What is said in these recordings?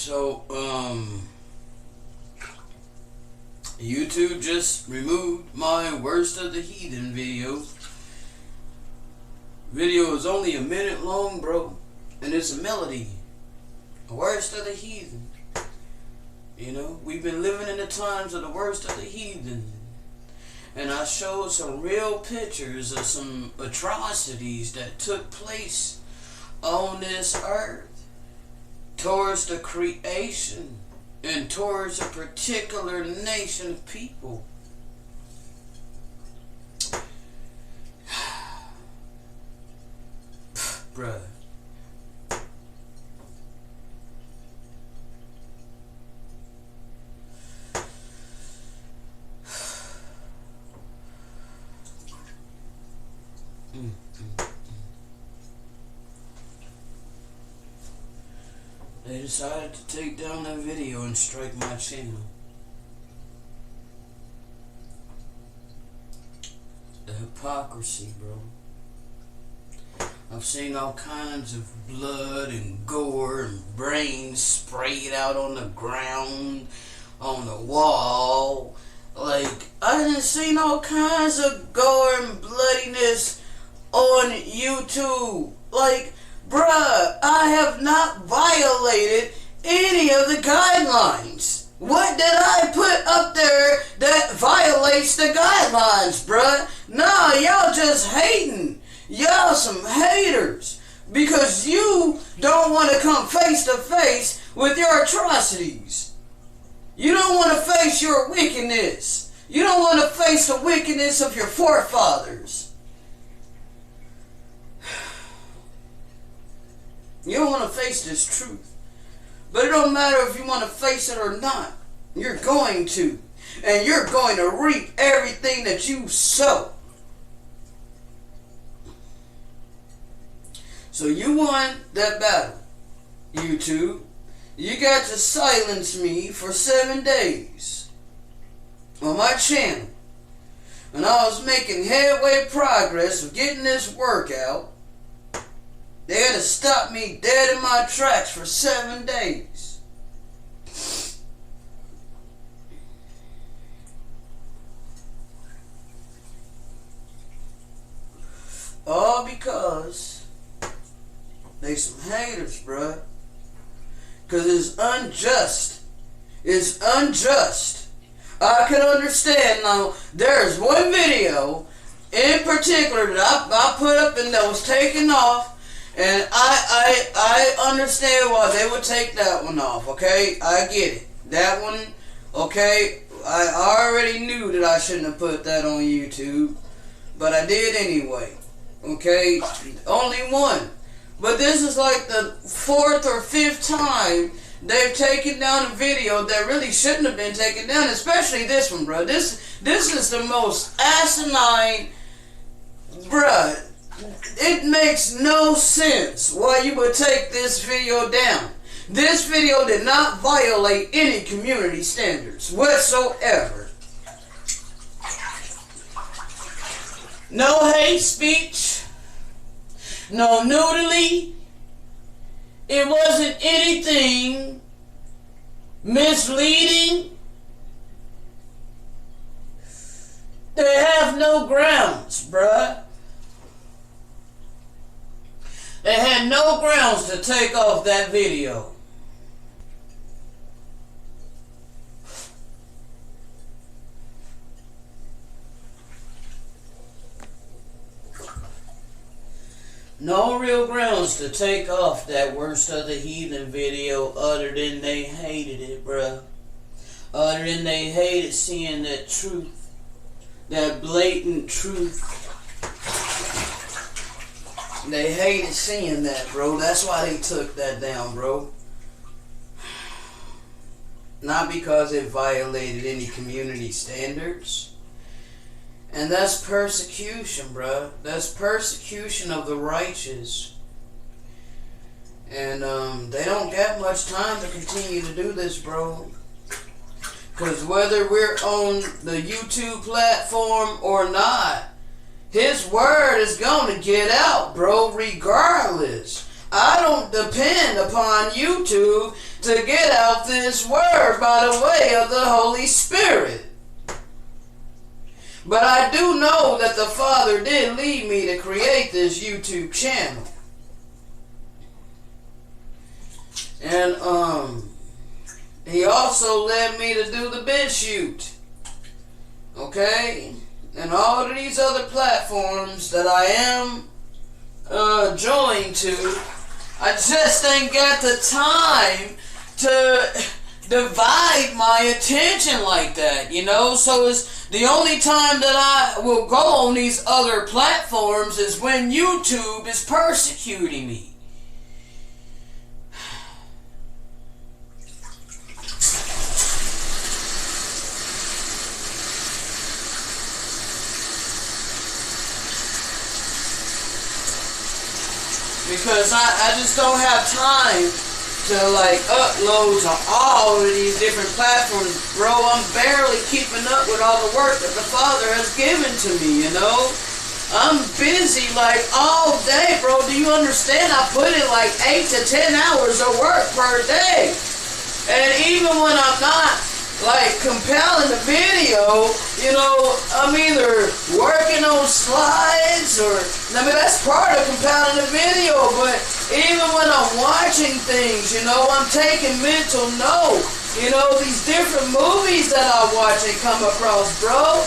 So, YouTube just removed my Worst of the Heathen video. Video is only a minute long, bro, and it's a melody. Worst of the Heathen. You know, we've been living in the times of the worst of the heathen. And I showed some real pictures of some atrocities that took place on this earth towards the creation and towards a particular nation of people. Bruh. They decided to take down that video and strike my channel. The hypocrisy, bro. I've seen all kinds of blood and gore and brains sprayed out on the ground, on the wall. Like, I done seen all kinds of gore and bloodiness on YouTube. Like, bruh, I have not violated any of the guidelines. What did I put up there that violates the guidelines, bruh? Nah, y'all just hating. Y'all some haters. Because you don't want to come face to face with your atrocities. You don't want to face your wickedness. You don't want to face the wickedness of your forefathers. You don't want to face this truth. But it don't matter if you want to face it or not. You're going to. And you're going to reap everything that you sow. So you won that battle, YouTube. You got to silence me for 7 days on my channel. And I was making headway progress of getting this work out. They had to stop me dead in my tracks for 7 days. All because they some haters, bruh. Because it's unjust. It's unjust. I can understand now. There's one video in particular that I put up and that was taken off. And I understand why they would take that one off, okay? I get it. That one, okay, I already knew that I shouldn't have put that on YouTube. But I did anyway, okay? Only one. But this is like the 4th or 5th time they've taken down a video that really shouldn't have been taken down, especially this one, bro. This is the most asinine, bruh. It makes no sense why you would take this video down. This video did not violate any community standards whatsoever. No hate speech. No nudity. It wasn't anything misleading. They have no grounds, bruh. They had no grounds to take off that video. No real grounds to take off that Worst of the Heathen video other than they hated it, bruh. Other than they hated seeing that truth. That blatant truth. They hated seeing that, bro. That's why they took that down, bro. Not because it violated any community standards. And that's persecution, bro. That's persecution of the righteous. And they don't get much time to continue to do this, bro. Because whether we're on the YouTube platform or not, His word is going to get out, bro, regardless. I don't depend upon YouTube to get out this word by the way of the Holy Spirit. But I do know that the Father did lead me to create this YouTube channel. And He also led me to do the BitChute. Okay? And all of these other platforms that I am joined to, I just ain't got the time to divide my attention like that, you know? So it's the only time that I will go on these other platforms is when YouTube is persecuting me. Because I just don't have time to like upload to all of these different platforms. Bro, I'm barely keeping up with all the work that the Father has given to me, you know? I'm busy like all day, bro. Do you understand? I put in like 8 to 10 hours of work per day. And even when I'm not like compiling the video, you know, I'm either working on slides or, I mean, that's part of compiling the video, but even when I'm watching things, you know, I'm taking mental note. You know, these different movies that I watch and come across, bro,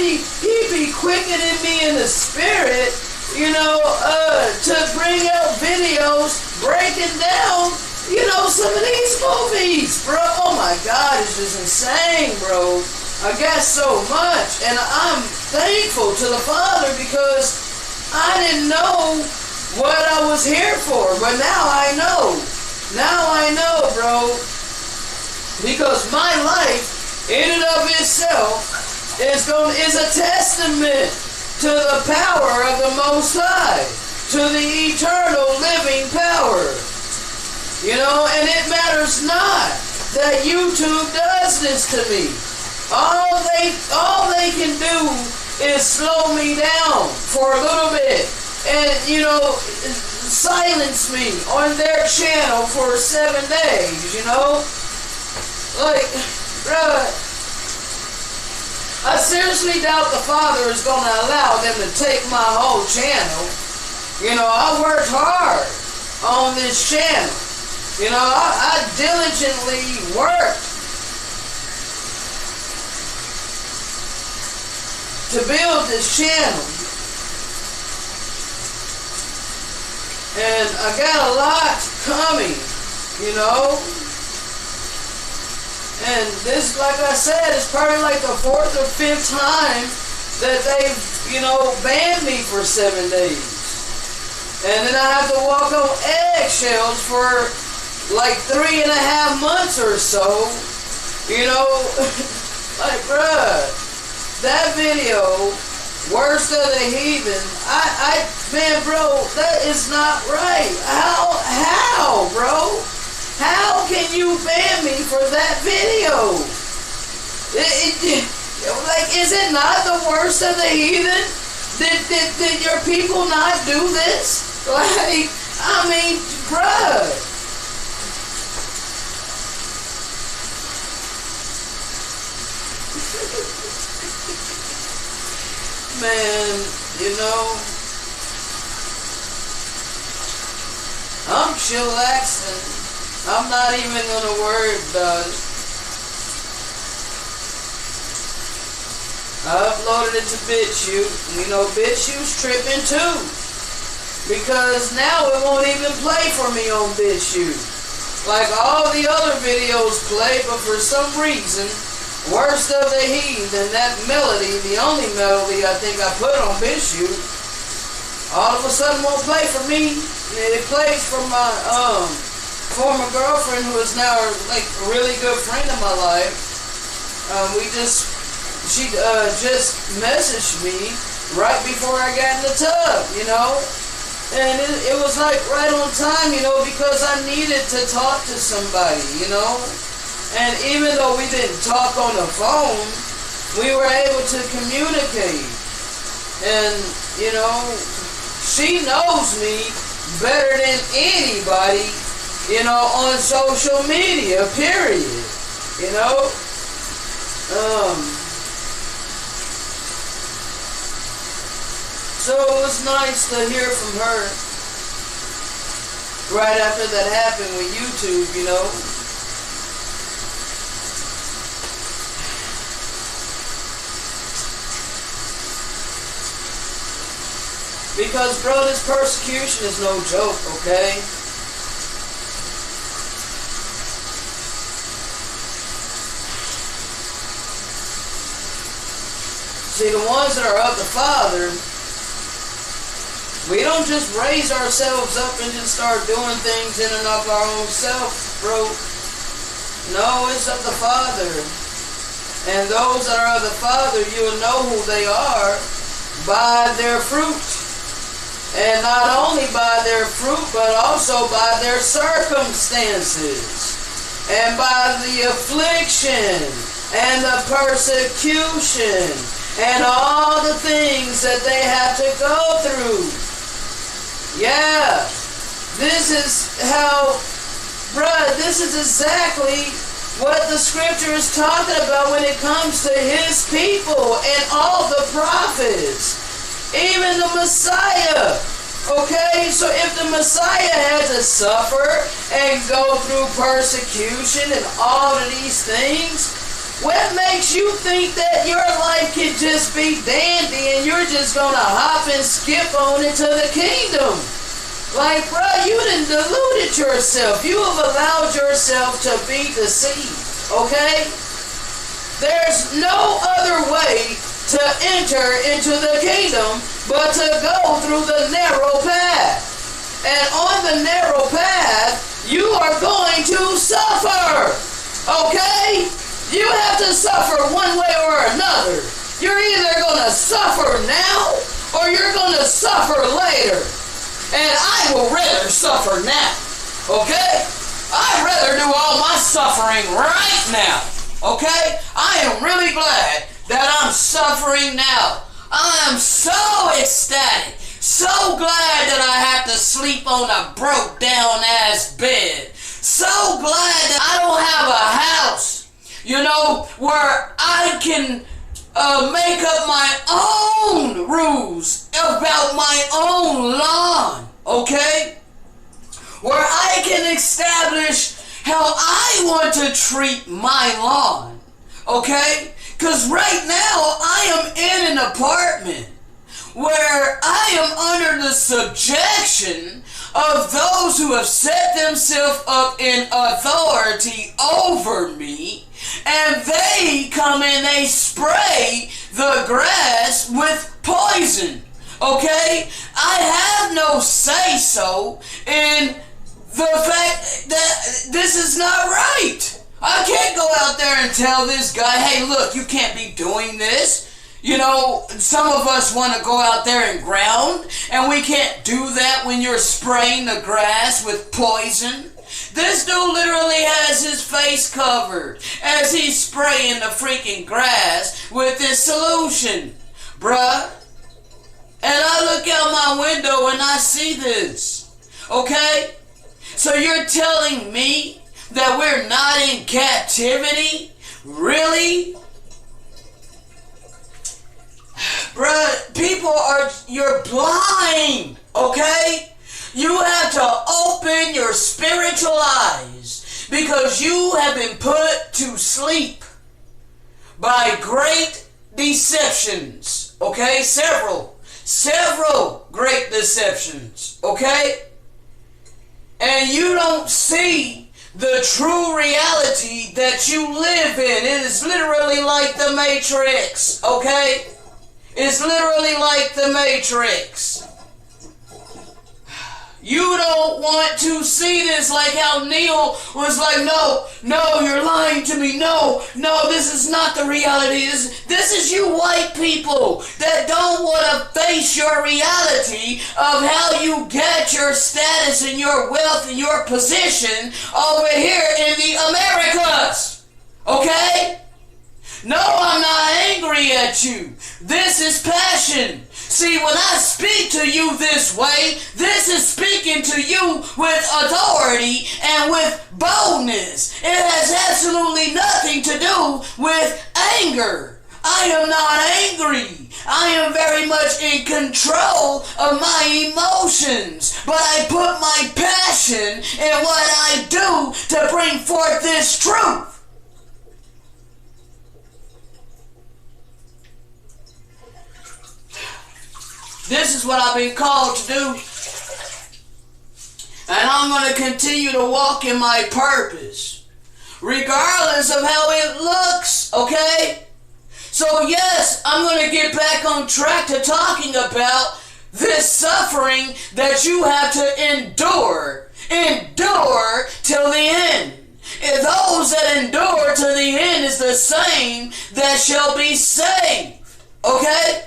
he be quickening me in the spirit, you know, to bring out videos breaking down, you know, some of these movies, bro. Oh my God, it's just insane, bro. I got so much, and I'm thankful to the Father because I didn't know what I was here for, but now I know. Now I know, bro. Because my life, in and of itself, is a testament to the power of the Most High, to the eternal living power. You know, and it matters not that YouTube does this to me. All they can do is slow me down for a little bit and, you know, silence me on their channel for 7 days, you know? Like, bruh, I seriously doubt the Father is going to allow them to take my whole channel. You know, I worked hard on this channel. You know, I diligently worked to build this channel. And I got a lot coming, you know. And this, like I said, is probably like the 4th or 5th time that they've, you know, banned me for 7 days. And then I have to walk on eggshells for like 3.5 months or so. You know, like, bruh, that video, Worst of the Heathen, man, bro, that is not right. How, bro? How can you ban me for that video? Like, is it not the worst of the heathen? Did your people not do this? Like, I mean, bruh. Man, you know, I'm chillaxing. I'm not even gonna worry about it. I uploaded it to BitChute. You know, BitChute's tripping too. Because now it won't even play for me on BitChute. Like all the other videos play, but for some reason, Worst of the Heathen, that melody, the only melody I think I put on BitChute, all of a sudden won't play for me. It plays for my former girlfriend, who is now like a really good friend of my life. She just messaged me right before I got in the tub, you know, and it was like right on time, you know, because I needed to talk to somebody, you know. And even though we didn't talk on the phone, we were able to communicate. And, you know, she knows me better than anybody, on social media, period. So it was nice to hear from her right after that happened with YouTube, Because, bro, this persecution is no joke, okay? See, the ones that are of the Father, we don't just raise ourselves up and just start doing things in and of our own self, bro. No, it's of the Father. And those that are of the Father, you will know who they are by their fruit. And not only by their fruit, but also by their circumstances. And by the affliction and the persecution and all the things that they have to go through. Yeah. This is how, bruh, this is exactly what the scripture is talking about when it comes to his people and all the prophets. Even the Messiah. Okay, so if the Messiah had to suffer and go through persecution and all of these things, what makes you think that your life can just be dandy and you're just going to hop and skip on into the kingdom? Like, bro, you done deluded yourself. You have allowed yourself to be deceived, okay? There's no other way to enter into the kingdom but to go through the narrow path. And on the narrow path, you are going to suffer. Okay? You have to suffer one way or another. You're either going to suffer now or you're going to suffer later. And I will rather suffer now. Okay? I'd rather do all my suffering right now. Okay? I am really glad that I'm suffering now. I am so ecstatic, so glad that I have to sleep on a broke down ass bed. So glad that I don't have a house, where I can make up my own rules about my own lawn, okay? Where I can establish how I want to treat my lawn, okay? Because right now, I am in an apartment where I am under the subjection of those who have set themselves up in authority over me, and they come and they spray the grass with poison, okay? I have no say-so in the fact that this is not right. I can't go out there and tell this guy, hey, look, you can't be doing this. Some of us want to go out there and ground, and we can't do that when you're spraying the grass with poison. This dude literally has his face covered as he's spraying the freaking grass with this solution, bruh. And I look out my window and I see this, okay? So you're telling me that we're not in captivity? Really? Bruh, you're blind, okay? You have to open your spiritual eyes because you have been put to sleep by great deceptions, okay? Several great deceptions, okay? And you don't see the true reality that you live in. It is literally like the Matrix, okay? It's literally like the Matrix. You don't want to see this, like how Neil was like, no, you're lying to me. No, this is not the reality. This is you white people that don't want to face your reality of how you get your status and your wealth and your position over here in the Americas. Okay? No, I'm not angry at you. This is passion. See, when I speak to you this way, this is speaking to you with authority and with boldness. It has absolutely nothing to do with anger. I am not angry. I am very much in control of my emotions. But I put my passion in what I do to bring forth this truth. This is what I've been called to do. And I'm going to continue to walk in my purpose, regardless of how it looks, okay? So yes, I'm going to get back on track to talking about this suffering that you have to endure. Endure till the end. If those that endure to the end is the same that shall be saved, okay?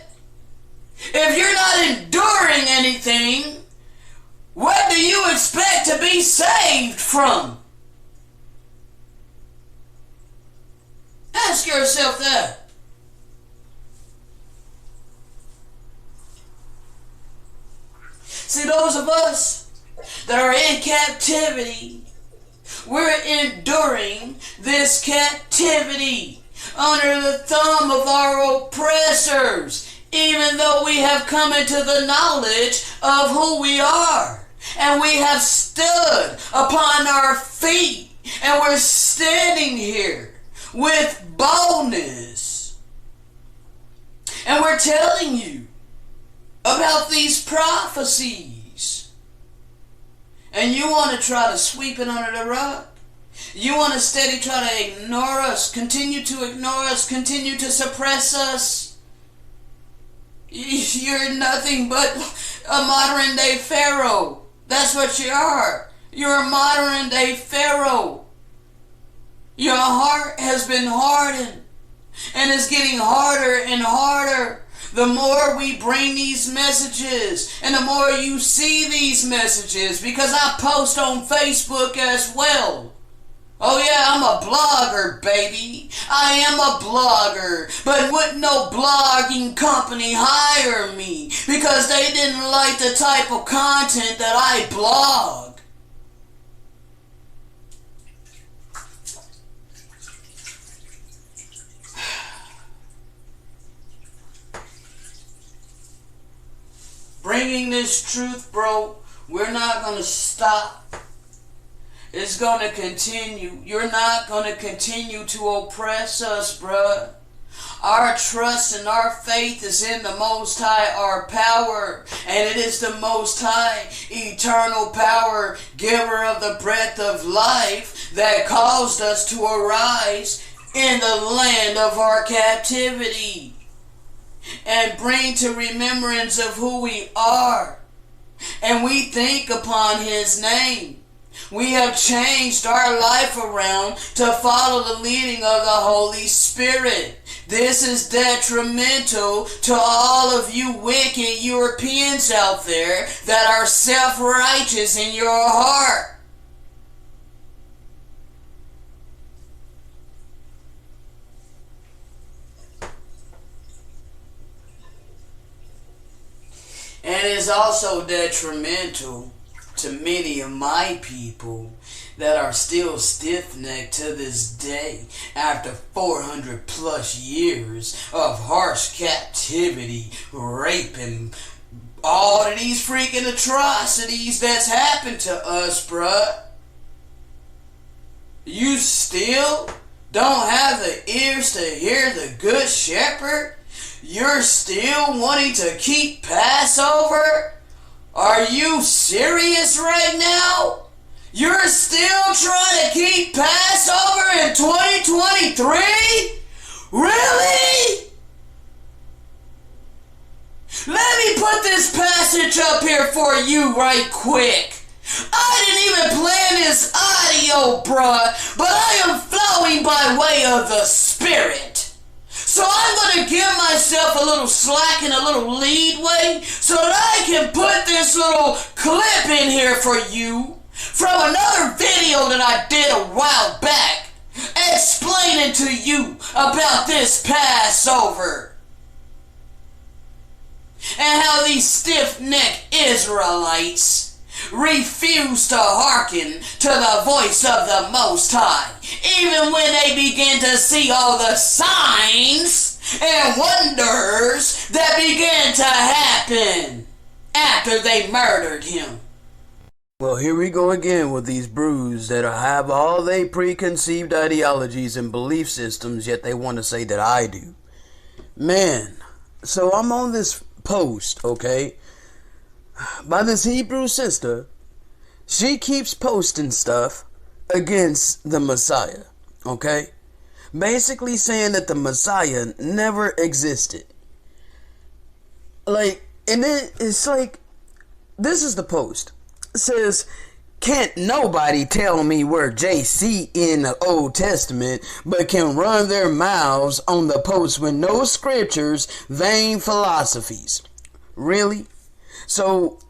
If you're not enduring anything, what do you expect to be saved from? Ask yourself that. See, those of us that are in captivity, we're enduring this captivity under the thumb of our oppressors, even though we have come into the knowledge of who we are. And we have stood upon our feet, and we're standing here with boldness. And we're telling you about these prophecies. And you want to try to sweep it under the rug. You want to steady try to ignore us, continue to ignore us, continue to suppress us. You're nothing but a modern day Pharaoh. That's what you are. You're a modern day Pharaoh. Your heart has been hardened, and it's getting harder and harder. The more we bring these messages, and the more you see these messages, because I post on Facebook as well. Oh yeah, I'm a blogger, baby. I am a blogger. But wouldn't no blogging company hire me because they didn't like the type of content that I blog? Bringing this truth, bro, we're not going to stop. It's going to continue. You're not going to continue to oppress us, bruh. Our trust and our faith is in the Most High, our power. And it is the Most High, eternal power, giver of the breath of life, that caused us to arise in the land of our captivity and bring to remembrance of who we are. And we think upon His name. We have changed our life around to follow the leading of the Holy Spirit. This is detrimental to all of you wicked Europeans out there that are self-righteous in your heart. And it is also detrimental to many of my people that are still stiff-necked to this day after 400 plus years of harsh captivity, rape, and all of these freaking atrocities that's happened to us, bruh. You still don't have the ears to hear the good shepherd? You're still wanting to keep Passover? Are you serious right now? You're still trying to keep Passover in 2023? Really? Let me put this passage up here for you right quick. I didn't even plan this audio, bruh, but I am flowing by way of the Spirit. So I'm going to give myself a little slack and a little leadway so that I can put this little clip in here for you from another video that I did a while back explaining to you about this Passover. and how these stiff-necked Israelites refuse to hearken to the voice of the Most High, even when they begin to see all the signs and wonders that began to happen after they murdered him. Well, here we go again with these brews that have all they preconceived ideologies and belief systems, yet they want to say that I do. Man, so I'm on this post, okay, by this Hebrew sister. She keeps posting stuff against the Messiah, okay? Basically saying that the Messiah never existed. Like, and then it's like, this is the post. It says, can't nobody tell me where JC in the Old Testament, but can run their mouths on the post with no scriptures, vain philosophies. Really? So,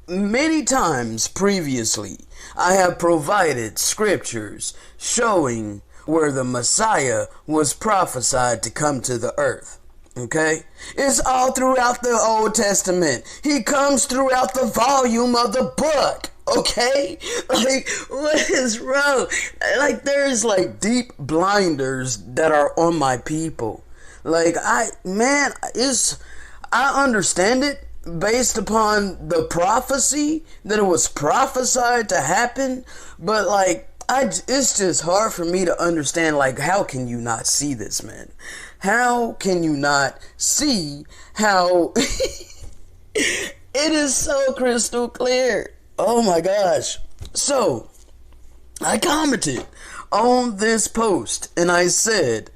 many times previously, I have provided scriptures showing where the Messiah was prophesied to come to the earth. Okay? It's all throughout the Old Testament. He comes throughout the volume of the book. Okay? Like, what is wrong? Like, there's like deep blinders that are on my people. Like, I understand it based upon the prophecy that it was prophesied to happen, but like, it's just hard for me to understand, like, how can you not see this, man? How can you not see how it is so crystal clear? Oh my gosh. So, I commented on this post and I said,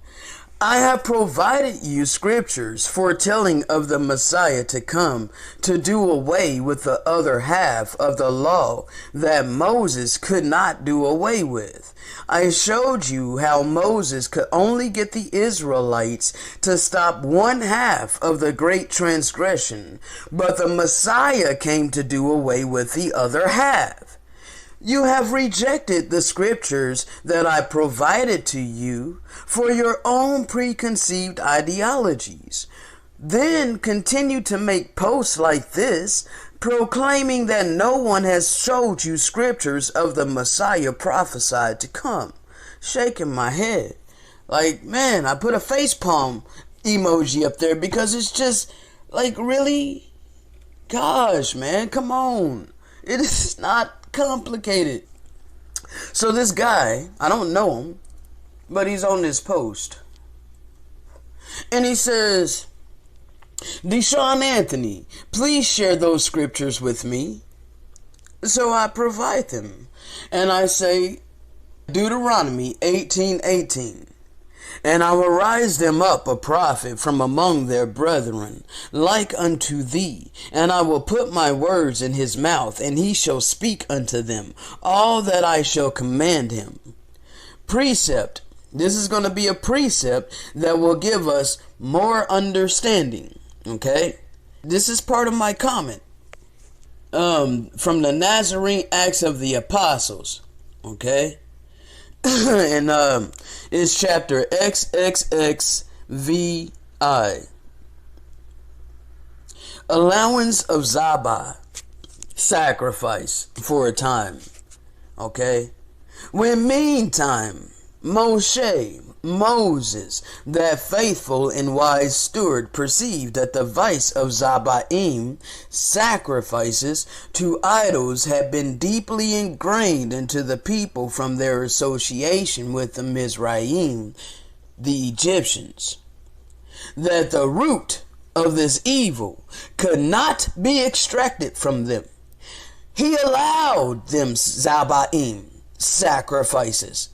I have provided you scriptures foretelling of the Messiah to come to do away with the other half of the law that Moses could not do away with. I showed you how Moses could only get the Israelites to stop one half of the great transgression, but the Messiah came to do away with the other half. You have rejected the scriptures that I provided to you for your own preconceived ideologies. Then continue to make posts like this, proclaiming that no one has showed you scriptures of the Messiah prophesied to come. Shaking my head. Like, man, I put a facepalm emoji up there because it's just, like, really? Gosh, man, come on. It is not complicated. So this guy, I don't know him, but he's on this post. And he says, Deshaun Anthony, please share those scriptures with me. So I provide them. And I say, Deuteronomy 18:18. And I will rise them up a prophet from among their brethren, like unto thee. And I will put my words in his mouth, and he shall speak unto them all that I shall command him. Precept. This is going to be a precept that will give us more understanding. Okay? This is part of my comment. From the Nazarene Acts of the Apostles. Okay? And it's chapter XXXVI. Allowance of Zabah, sacrifice for a time. Okay? When meantime, Moses, that faithful and wise steward, perceived that the vice of Zabaim, sacrifices to idols, had been deeply ingrained into the people from their association with the Mizraim, the Egyptians, that the root of this evil could not be extracted from them. He allowed them Zabaim, sacrifices.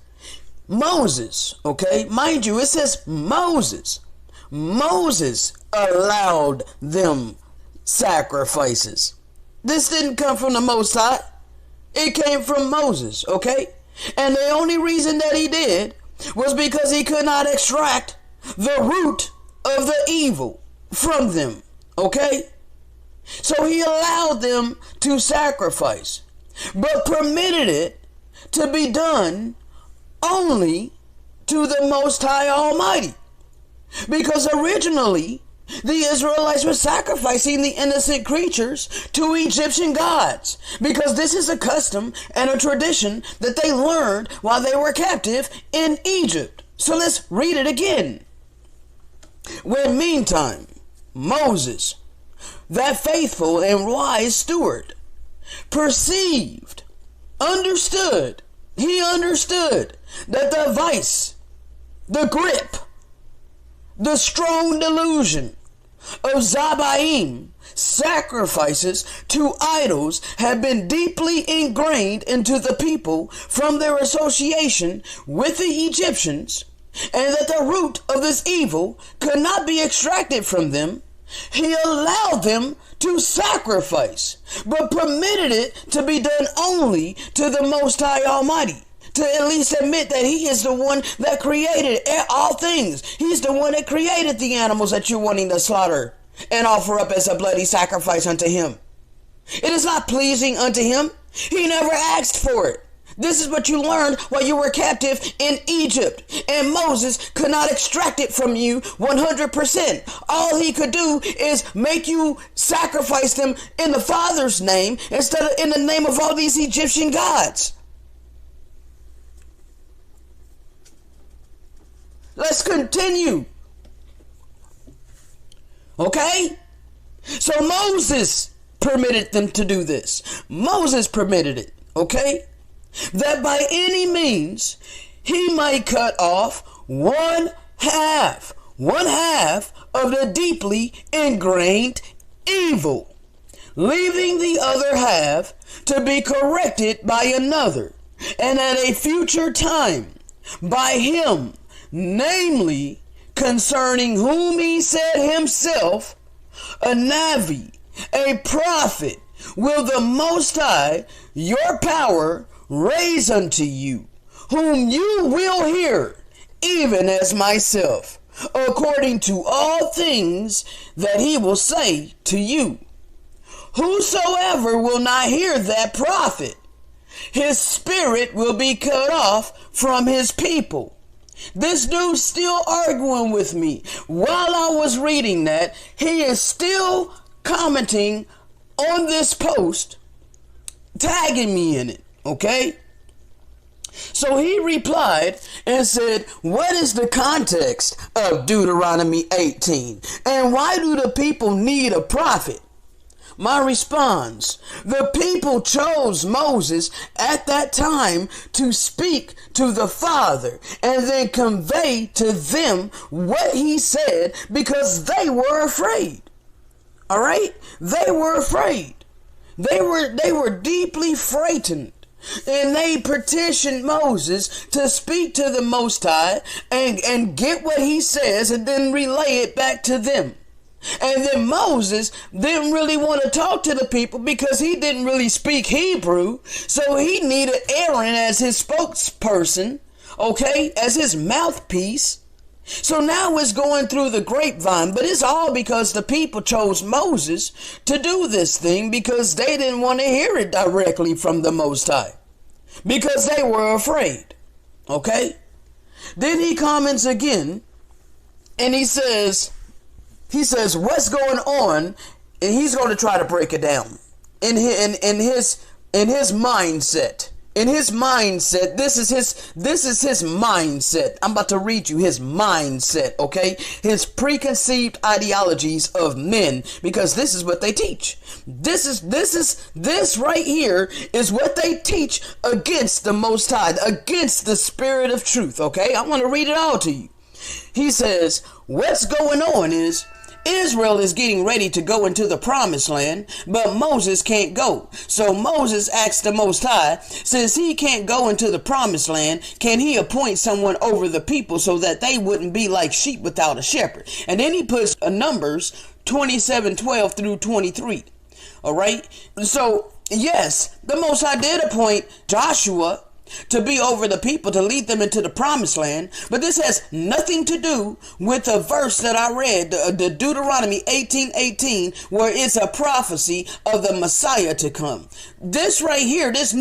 Moses, okay, mind you, it says Moses. Moses allowed them sacrifices. This didn't come from the Most High. It came from Moses, okay? And the only reason that he did was because he could not extract the root of the evil from them, okay? So he allowed them to sacrifice, but permitted it to be done only to the Most High Almighty. Because originally, The Israelites were sacrificing the innocent creatures to Egyptian gods because this is a custom and a tradition that they learned while they were captive in Egypt. So let's read it again. When meantime, Moses, that faithful and wise steward, perceived, understood, he understood that the vice, the grip, the strong delusion of Zabaim, sacrifices to idols, had been deeply ingrained into the people from their association with the Egyptians, and that the root of this evil could not be extracted from them, he allowed them to sacrifice, but permitted it to be done only to the Most High Almighty. To at least admit that he is the one that created all things. He's the one that created the animals that you're wanting to slaughter and offer up as a bloody sacrifice unto him. It is not pleasing unto him. He never asked for it. This is what you learned while you were captive in Egypt. And Moses could not extract it from you 100%. All he could do is make you sacrifice them in the Father's name instead of in the name of all these Egyptian gods. Let's continue. Okay? So Moses permitted them to do this. Moses permitted it. Okay? That by any means he might cut off one half of the deeply ingrained evil, leaving the other half to be corrected by another, and at a future time by him, namely concerning whom he said himself, a Navi, a prophet, will the Most High, your power, raise unto you, whom you will hear, even as myself, according to all things that he will say to you. Whosoever will not hear that prophet, his spirit will be cut off from his people. This dude's still arguing with me. While I was reading that, he is still commenting on this post, tagging me in it, okay? So he replied and said, what is the context of Deuteronomy 18? And why do the people need a prophet? My response, the people chose Moses at that time to speak to the Father and then convey to them what he said because they were afraid. All right? They were afraid. They were deeply frightened. And they petitioned Moses to speak to the Most High and get what he says and then relay it back to them. And then Moses didn't really want to talk to the people because he didn't really speak Hebrew. So he needed Aaron as his spokesperson, okay, as his mouthpiece. So now it's going through the grapevine, but it's all because the people chose Moses to do this thing because they didn't want to hear it directly from the Most High because they were afraid, okay? Then he comments again and he says, what's going on? And he's going to try to break it down in his mindset. In his mindset, this is his mindset. I'm about to read you his mindset, okay? His preconceived ideologies of men, because this is what they teach. This right here is what they teach against the Most High, against the Spirit of truth, okay? I want to read it all to you. He says, what's going on is Israel is getting ready to go into the promised land, but Moses can't go. So Moses asked the Most High, since he can't go into the promised land, can he appoint someone over the people so that they wouldn't be like sheep without a shepherd? And then he puts Numbers 27:12 through 23. All right. So yes, the Most High did appoint Joshua to be over the people, to lead them into the promised land. But this has nothing to do with the verse that I read, the Deuteronomy 18:18, where it's a prophecy of the Messiah to come. This right here, this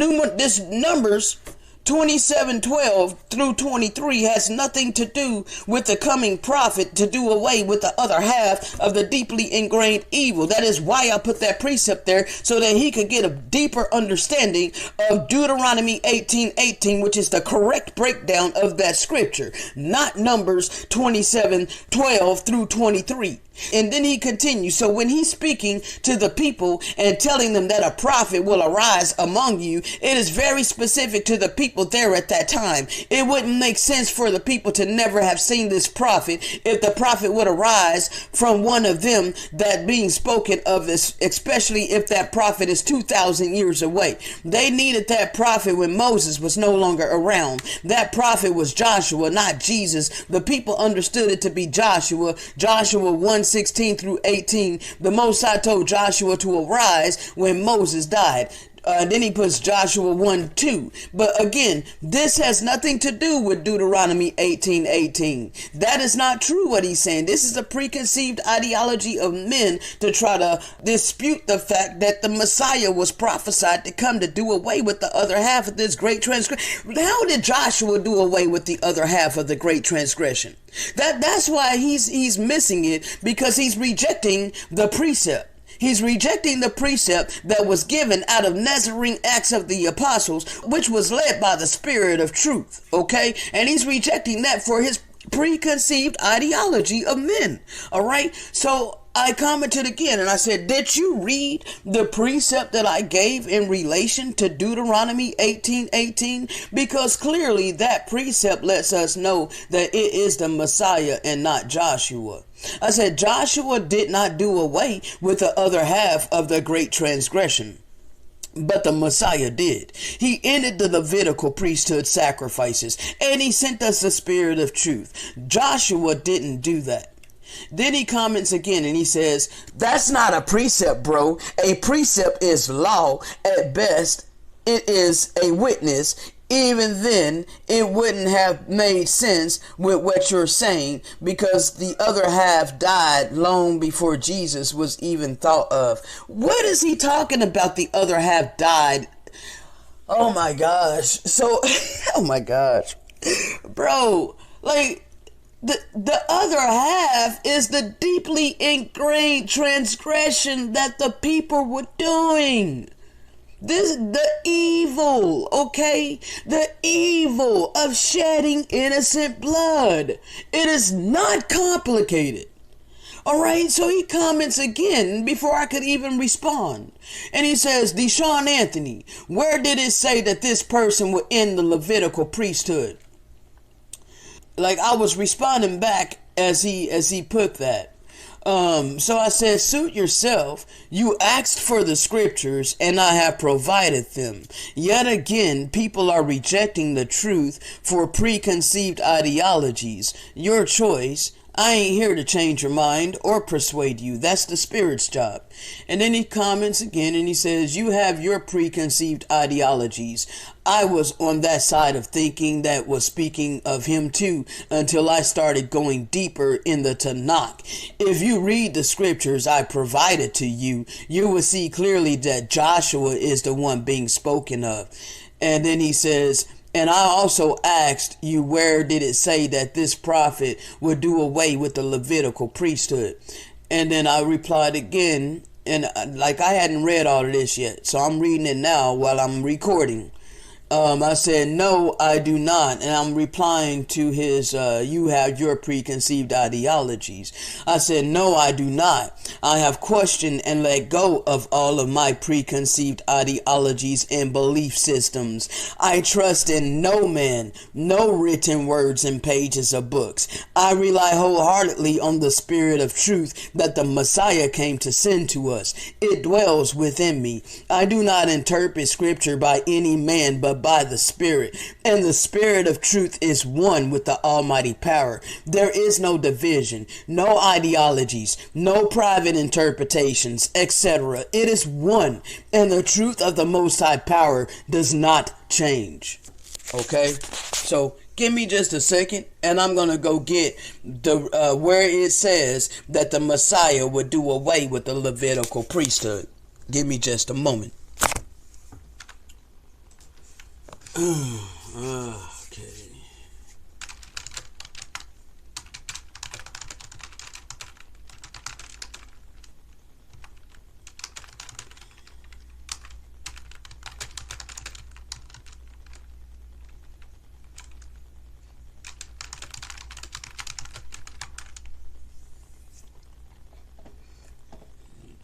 Numbers 27:12 through 23 has nothing to do with the coming prophet to do away with the other half of the deeply ingrained evil. That is why I put that precept there, so that he could get a deeper understanding of Deuteronomy 18:18, which is the correct breakdown of that scripture, not Numbers 27:12 through 23. And then he continues. So when he's speaking to the people and telling them that a prophet will arise among you, it is very specific to the people there at that time. It wouldn't make sense for the people to never have seen this prophet if the prophet would arise from one of them that being spoken of, this, especially if that prophet is 2,000 years away. They needed that prophet when Moses was no longer around. That prophet was Joshua, not Jesus. The people understood it to be Joshua. Joshua 1:16 through 18, the Most High told Joshua to arise when Moses died. Then he puts Joshua 1:2. But again, this has nothing to do with Deuteronomy 18:18. That is not true what he's saying. This is a preconceived ideology of men to try to dispute the fact that the Messiah was prophesied to come to do away with the other half of this great transgression. How did Joshua do away with the other half of the great transgression? That's why he's missing it, because he's rejecting the precept. He's rejecting the precept that was given out of Nazarene Acts of the Apostles, which was led by the Spirit of truth, okay? And he's rejecting that for his preconceived ideology of men, all right? So I commented again and I said, did you read the precept that I gave in relation to Deuteronomy 18:18? Because clearly that precept lets us know that it is the Messiah and not Joshua. I said Joshua did not do away with the other half of the great transgression, but the Messiah did. He ended the Levitical priesthood sacrifices, and he sent us the Spirit of truth. Joshua didn't do that. Then he comments again and he says, that's not a precept, bro. A precept is law. At best, it is a witness. Even then, it wouldn't have made sense with what you're saying, because the other half died long before Jesus was even thought of. What is he talking about? The other half died. Oh my gosh. So, oh my gosh. Bro, like, the other half is the deeply ingrained transgression that the people were doing. The evil, okay? The evil of shedding innocent blood. It is not complicated. All right, so he comments again before I could even respond. And he says, Deshaun Anthony, where did it say that this person would end the Levitical priesthood? Like, I was responding back as he put that. So I said, suit yourself. You asked for the scriptures and I have provided them. Yet again, people are rejecting the truth for preconceived ideologies. Your choice. I ain't here to change your mind or persuade you. That's the Spirit's job. And then he comments again and he says, you have your preconceived ideologies. I was on that side of thinking that was speaking of him too, until I started going deeper in the Tanakh. If you read the scriptures I provided to you, you will see clearly that Joshua is the one being spoken of. And then he says, and I also asked you, where did it say that this prophet would do away with the Levitical priesthood? And then I replied again, and like I hadn't read all of this yet, so I'm reading it now while I'm recording. I said, no, I do not. And I'm replying to his, you have your preconceived ideologies. I said, no, I do not. I have questioned and let go of all of my preconceived ideologies and belief systems. I trust in no man, no written words and pages of books. I rely wholeheartedly on the Spirit of truth that the Messiah came to send to us. It dwells within me. I do not interpret scripture by any man, but by the Spirit, and the Spirit of truth is one with the almighty power. There is no division, no ideologies, no private interpretations, etc. It is one, and the truth of the Most High power does not change. Okay, so give me just a second and I'm gonna go get the where it says that the Messiah would do away with the Levitical priesthood. Give me just a moment. Okay.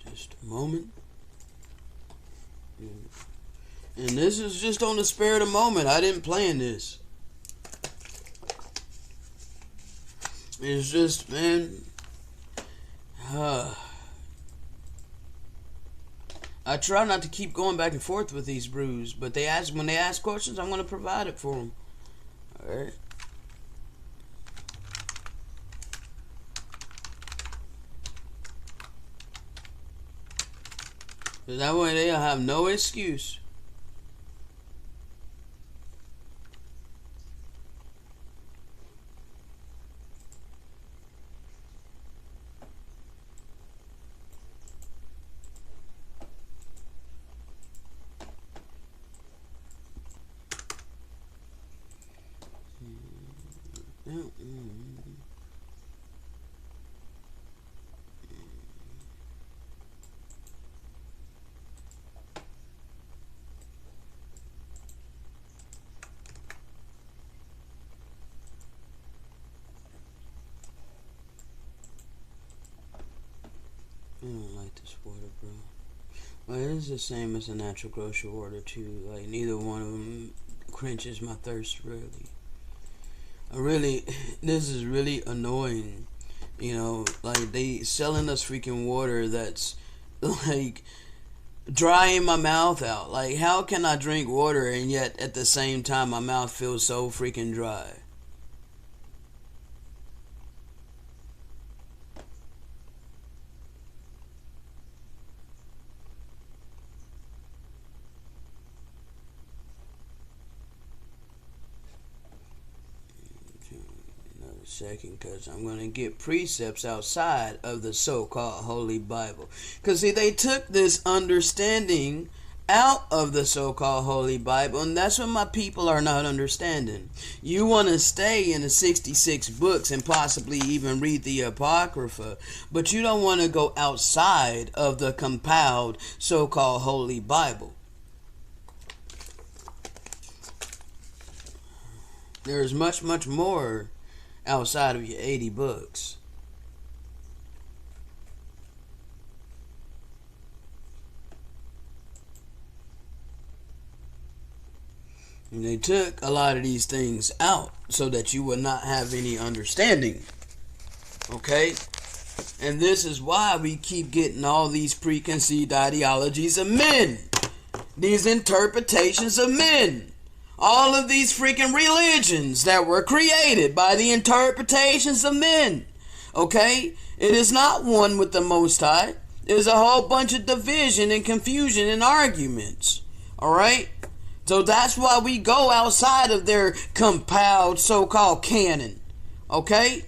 Just a moment. And this is just on the spur of the moment. I didn't plan this. It's just, man. I try not to keep going back and forth with these brews, but when they ask questions, I'm going to provide it for them. All right. So that way they'll have no excuse. I don't like this water, bro. Well, it is the same as a natural grocery water too. Like neither one of them quenches my thirst really. This is really annoying. You know, like they selling us freaking water that's like drying my mouth out. Like how can I drink water and yet at the same time my mouth feels so freaking dry? Second, because I'm going to get precepts outside of the so-called Holy Bible. Because see, they took this understanding out of the so-called Holy Bible, and that's what my people are not understanding. You want to stay in the 66 books and possibly even read the Apocrypha, but you don't want to go outside of the compiled so-called Holy Bible. There's much, much more outside of your 80 books. And they took a lot of these things out so that you would not have any understanding. Okay? And this is why we keep getting all these preconceived ideologies of men. These interpretations of men. All of these freaking religions that were created by the interpretations of men. Okay? It is not one with the Most High. There's a whole bunch of division and confusion and arguments. Alright? So that's why we go outside of their compiled so-called canon. Okay?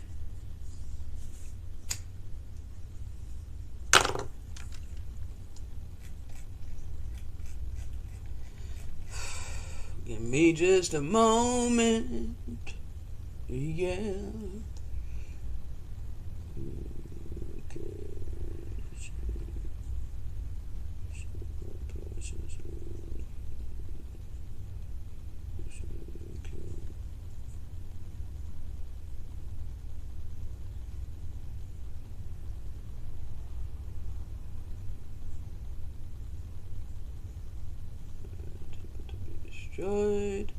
Give me just a moment. Yeah. Destroyed.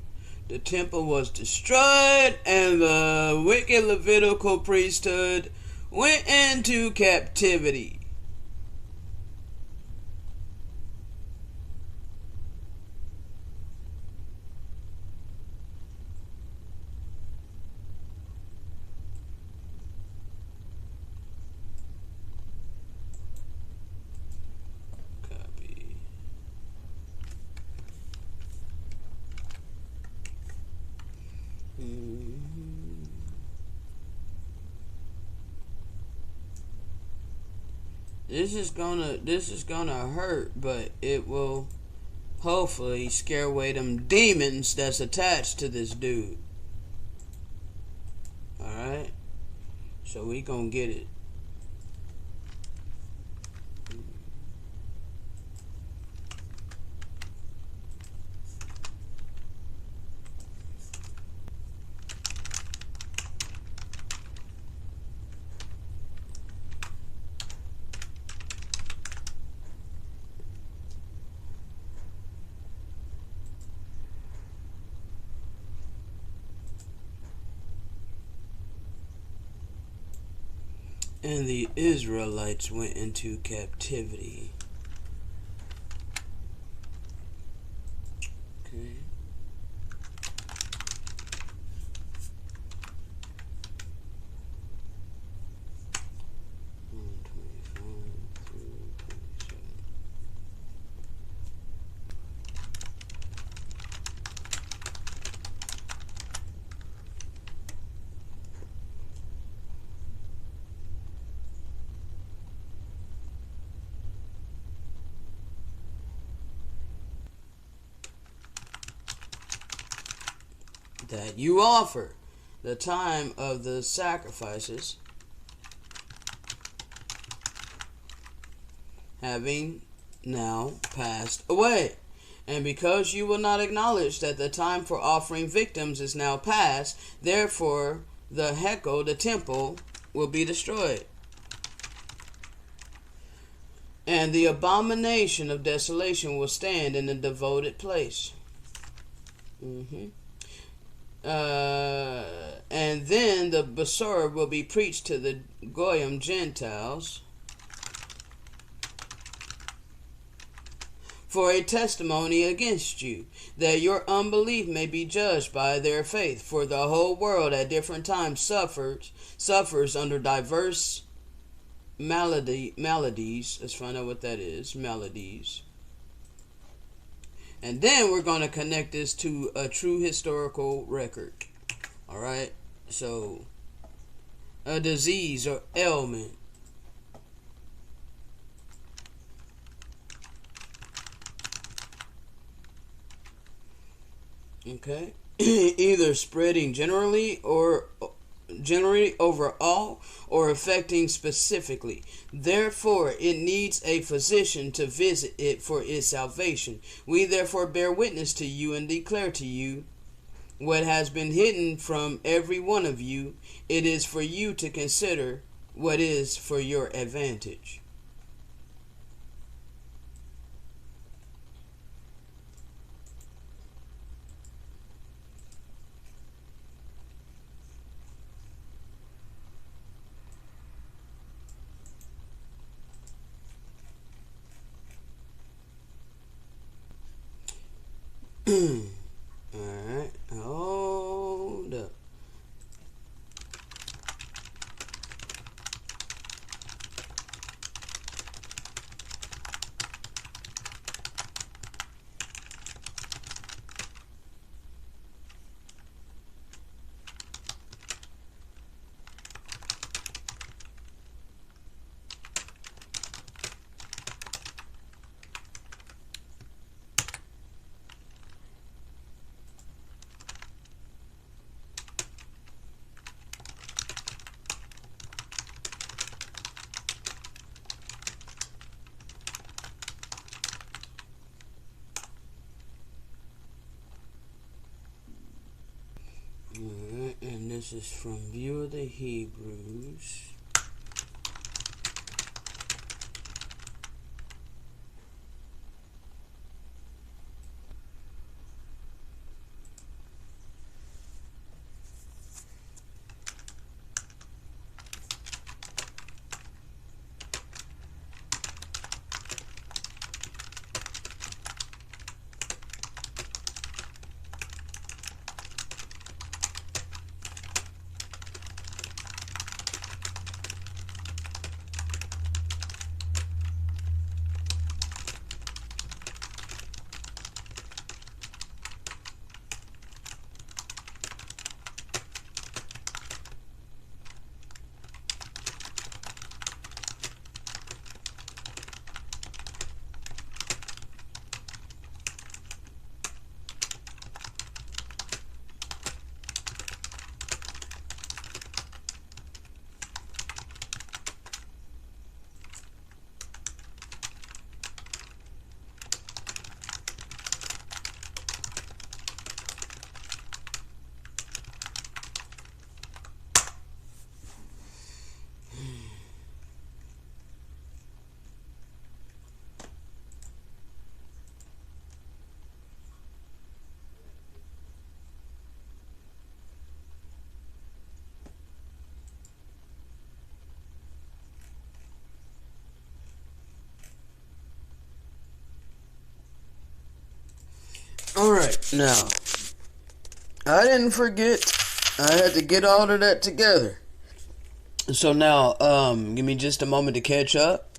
The temple was destroyed, and the wicked Levitical priesthood went into captivity. This is gonna hurt, but it will hopefully scare away them demons that's attached to this dude. Alright? So we gonna get it. And the Israelites went into captivity. Okay. That you offer the time of the sacrifices, having now passed away. And because you will not acknowledge that the time for offering victims is now past, therefore the Hekel, the temple, will be destroyed. And the abomination of desolation will stand in the devoted place. And then the Basar will be preached to the Goyim Gentiles for a testimony against you, that your unbelief may be judged by their faith. For the whole world at different times suffers under diverse maladies. Let's find out what that is. Maladies. And then we're going to connect this to a true historical record. Alright? So, a disease or ailment. Okay? Either spreading generally overall or affecting specifically. Therefore, it needs a physician to visit it for its salvation. We therefore bear witness to you and declare to you what has been hidden from every one of you. It is for you to consider what is for your advantage. Alright, hold up. Alright, and this is from View of the Hebrews. Now, I didn't forget. I had to get all of that together. So now, give me just a moment to catch up.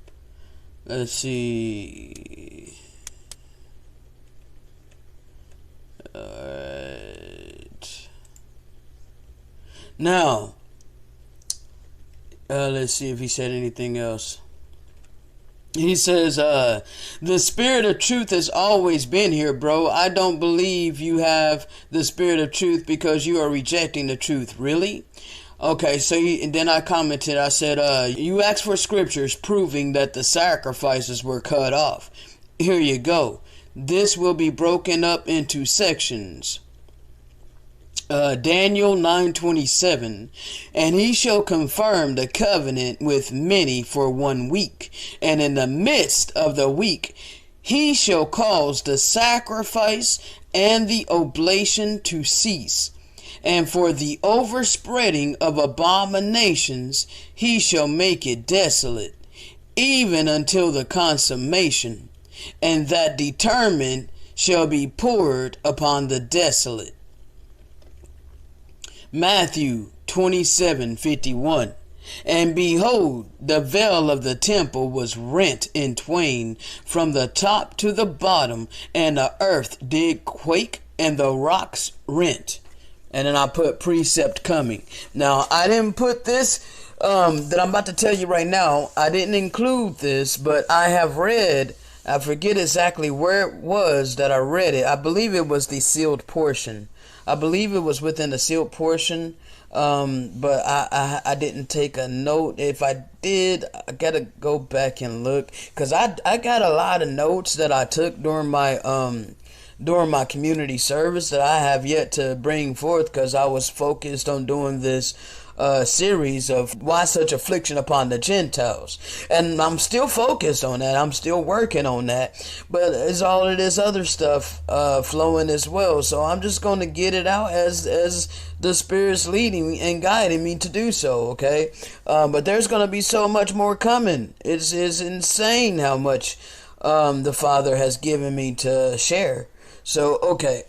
Let's see. Alright. Now, let's see if he said anything else. He says, the spirit of truth has always been here, bro. I don't believe you have the spirit of truth because you are rejecting the truth. Really? Okay, so and then I commented, I said, you asked for scriptures proving that the sacrifices were cut off. Here you go. This will be broken up into sections. Daniel 9:27, and he shall confirm the covenant with many for 1 week, and in the midst of the week he shall cause the sacrifice and the oblation to cease, and for the overspreading of abominations he shall make it desolate, even until the consummation, and that determined shall be poured upon the desolate. Matthew 27:51, and behold, the veil of the temple was rent in twain from the top to the bottom, and the earth did quake, and the rocks rent. And then I put precept coming. Now, I didn't put this that I'm about to tell you right now. I didn't include this, but I have read, I forget exactly where it was that I read it. I believe it was the sealed portion. I believe it was within the sealed portion, but I didn't take a note. If I did, I gotta go back and look, because I got a lot of notes that I took during my community service that I have yet to bring forth, because I was focused on doing this series of why such affliction upon the Gentiles, and I'm still focused on that. I'm still working on that, but it's all of this other stuff flowing as well. So I'm just going to get it out as the Spirit's leading me and guiding me to do so. Okay, but there's going to be so much more coming. It's insane how much the Father has given me to share. So okay,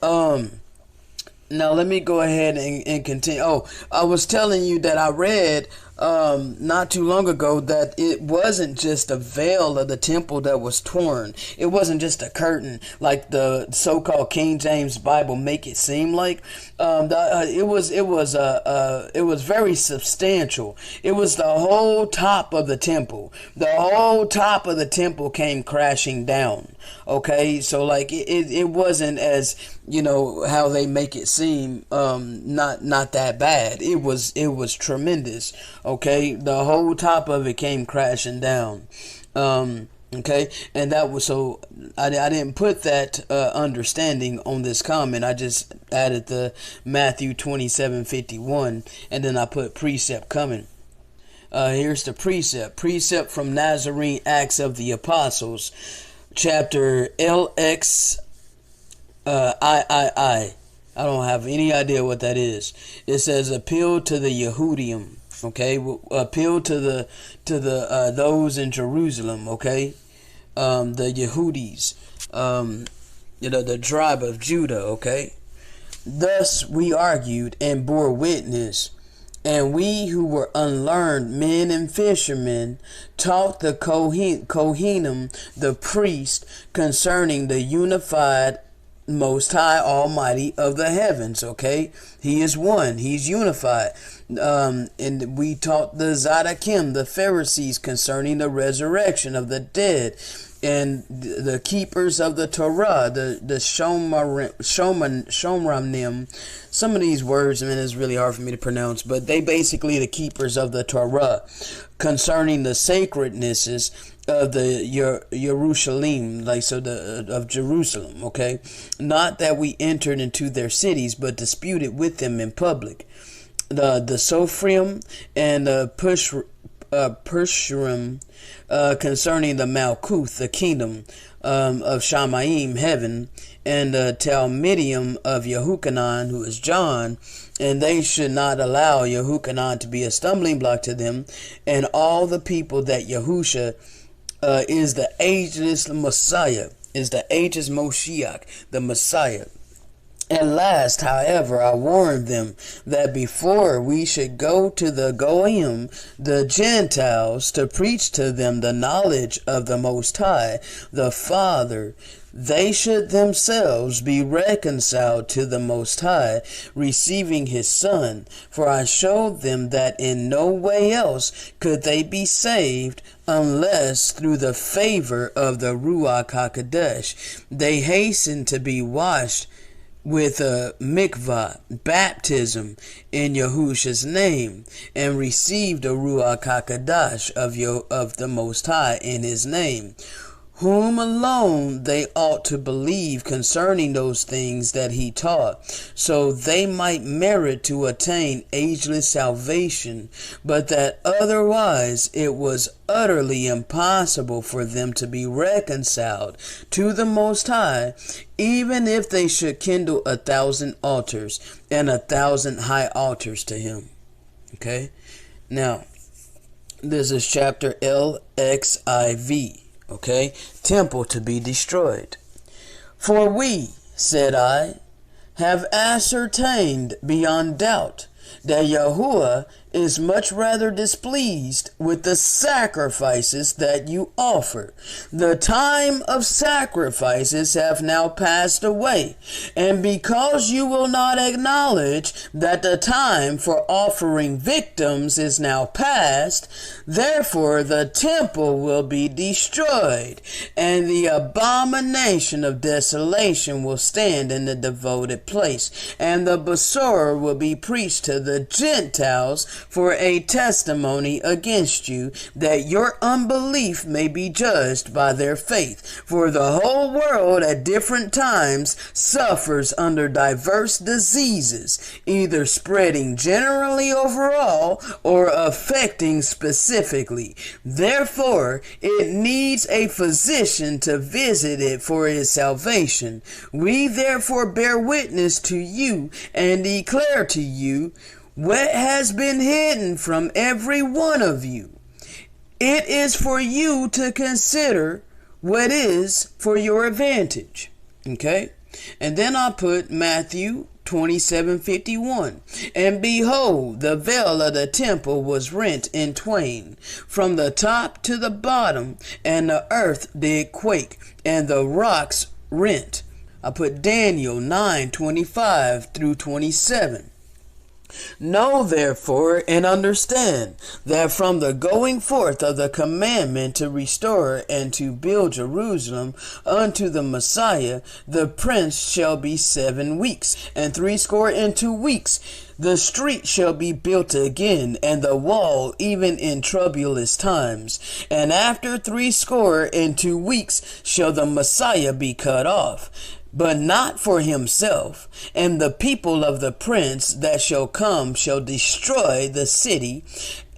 now let me go ahead and continue. Oh, I was telling you that I read not too long ago that it wasn't just a veil of the temple that was torn. It wasn't just a curtain like the so-called King James Bible make it seem like. It was very substantial. It was the whole top of the temple. The whole top of the temple came crashing down. Okay, so like it wasn't as, you know, how they make it seem, not that bad. It was tremendous. Okay, the whole top of it came crashing down. Okay, and that was, so I didn't put that understanding on this comment. I just added the Matthew 27:51, and then I put precept coming. Here's the precept from Nazarene Acts of the Apostles, chapter LX I don't have any idea what that is. It says appeal to the Yehudim. Okay, appeal to the those in Jerusalem. Okay, the Yehudis, the tribe of Judah. Okay, thus we argued and bore witness, and we who were unlearned men and fishermen taught the Kohanim, the priest, concerning the unified Most High Almighty of the heavens. Okay, He is one, He's unified. And we taught the Zadokim, the Pharisees, concerning the resurrection of the dead, and the keepers of the Torah, the Shomranim. Some of these words, man, is really hard for me to pronounce, but they basically the keepers of the Torah, concerning the sacrednesses of the Yerushalayim, like so of Jerusalem. Okay, not that we entered into their cities, but disputed with them in public. The Sophrim and the Pershurim, concerning the Malkuth, the kingdom of Shamayim, heaven, and the Talmudium of Yehukanan, who is John, and they should not allow Yehukanan to be a stumbling block to them, and all the people that Yahusha is the ageless Messiah, is the ageless Moshiach, the Messiah. At last, however, I warned them that before we should go to the Goyim, the Gentiles, to preach to them the knowledge of the Most High, the Father, they should themselves be reconciled to the Most High, receiving His Son. For I showed them that in no way else could they be saved, unless through the favor of the Ruach HaKodesh. They hastened to be washed with a mikvah, baptism, in Yahusha's name, and received a Ruach HaKodesh of the Most High in His name, whom alone they ought to believe concerning those things that He taught, so they might merit to attain ageless salvation, but that otherwise it was utterly impossible for them to be reconciled to the Most High, even if they should kindle 1,000 altars and 1,000 high altars to Him. Okay? Now, this is chapter LXIV. Okay? Temple to be destroyed. For we, said I, have ascertained beyond doubt that Yahuwah is much rather displeased with the sacrifices that you offer. The time of sacrifices have now passed away, and because you will not acknowledge that the time for offering victims is now past, therefore the temple will be destroyed, and the abomination of desolation will stand in the devoted place, and the Basor will be preached to the Gentiles for a testimony against you, that your unbelief may be judged by their faith. For the whole world at different times suffers under diverse diseases, either spreading generally overall or affecting specifically. Therefore, it needs a physician to visit it for its salvation. We therefore bear witness to you and declare to you what has been hidden from every one of you. It is for you to consider what is for your advantage. Okay? And then I put Matthew 27:51. And behold, the veil of the temple was rent in twain, from the top to the bottom, and the earth did quake, and the rocks rent. I put Daniel 9:25 through 27. Know therefore and understand that from the going forth of the commandment to restore and to build Jerusalem unto the Messiah, the prince shall be 7 weeks, and 62 weeks. The street shall be built again, and the wall even in troublous times. And after 62 weeks shall the Messiah be cut off, but not for himself. And the people of the prince that shall come shall destroy the city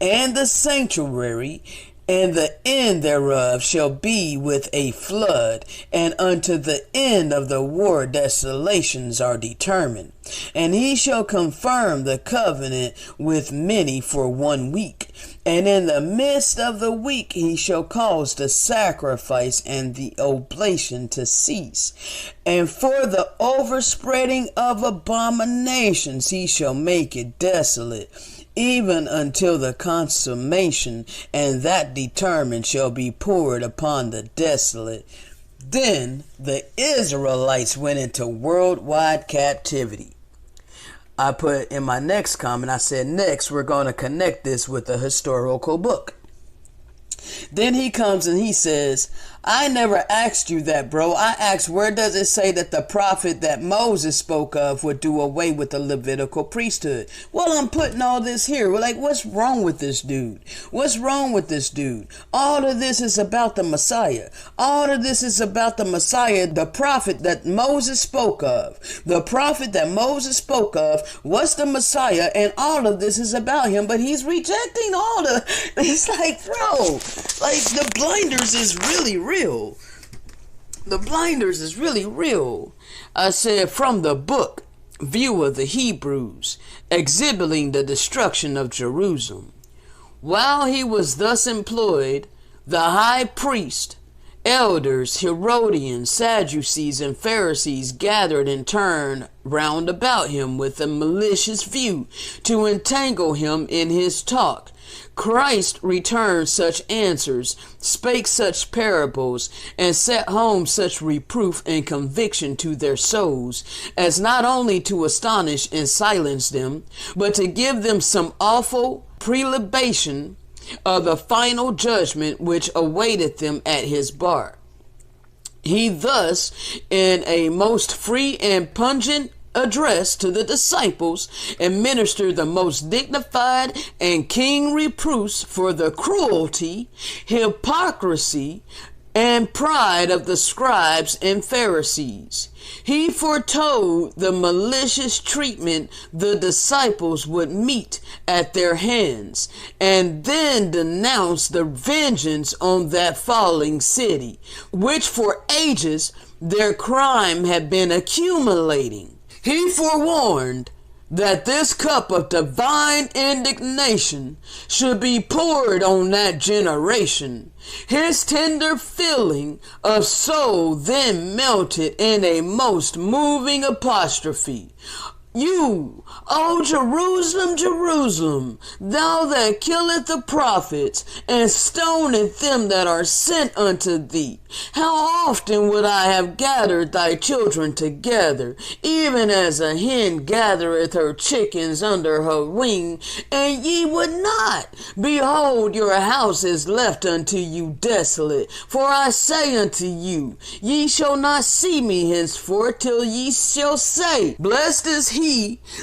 and the sanctuary, and the end thereof shall be with a flood, and unto the end of the war desolations are determined. And he shall confirm the covenant with many for 1 week. And in the midst of the week he shall cause the sacrifice and the oblation to cease. And for the overspreading of abominations he shall make it desolate, even until the consummation, and that determined shall be poured upon the desolate. Then the Israelites went into worldwide captivity. I put in my next comment, I said, next we're going to connect this with a historical book. Then he comes and he says, I never asked you that, bro. I asked, where does it say that the prophet that Moses spoke of would do away with the Levitical priesthood? Well, I'm putting all this here. We're like, what's wrong with this dude? What's wrong with this dude? All of this is about the Messiah. All of this is about the Messiah, the prophet that Moses spoke of. The prophet that Moses spoke of was the Messiah, and all of this is about him, but he's rejecting all the... It's like, bro, like the blinders is really real. The blinders is really real. I said, from the book, View of the Hebrews, exhibiting the destruction of Jerusalem. While he was thus employed, the high priest Elders, Herodians, Sadducees, and Pharisees gathered in turn round about him with a malicious view to entangle him in his talk. Christ returned such answers, spake such parables, and set home such reproof and conviction to their souls, as not only to astonish and silence them, but to give them some awful prelibation of the final judgment which awaited them at his bar. He thus, in a most free and pungent address to the disciples, administered the most dignified and keen reproofs for the cruelty, hypocrisy, and pride of the scribes and Pharisees. He foretold the malicious treatment the disciples would meet at their hands, and then denounced the vengeance on that falling city, which for ages their crime had been accumulating. He forewarned that this cup of divine indignation should be poured on that generation. His tender feeling of soul then melted in a most moving apostrophe. You, O Jerusalem, Jerusalem, thou that killeth the prophets, and stoneth them that are sent unto thee, how often would I have gathered thy children together, even as a hen gathereth her chickens under her wing, and ye would not? Behold, your house is left unto you desolate. For I say unto you, ye shall not see me henceforth, till ye shall say, Blessed is he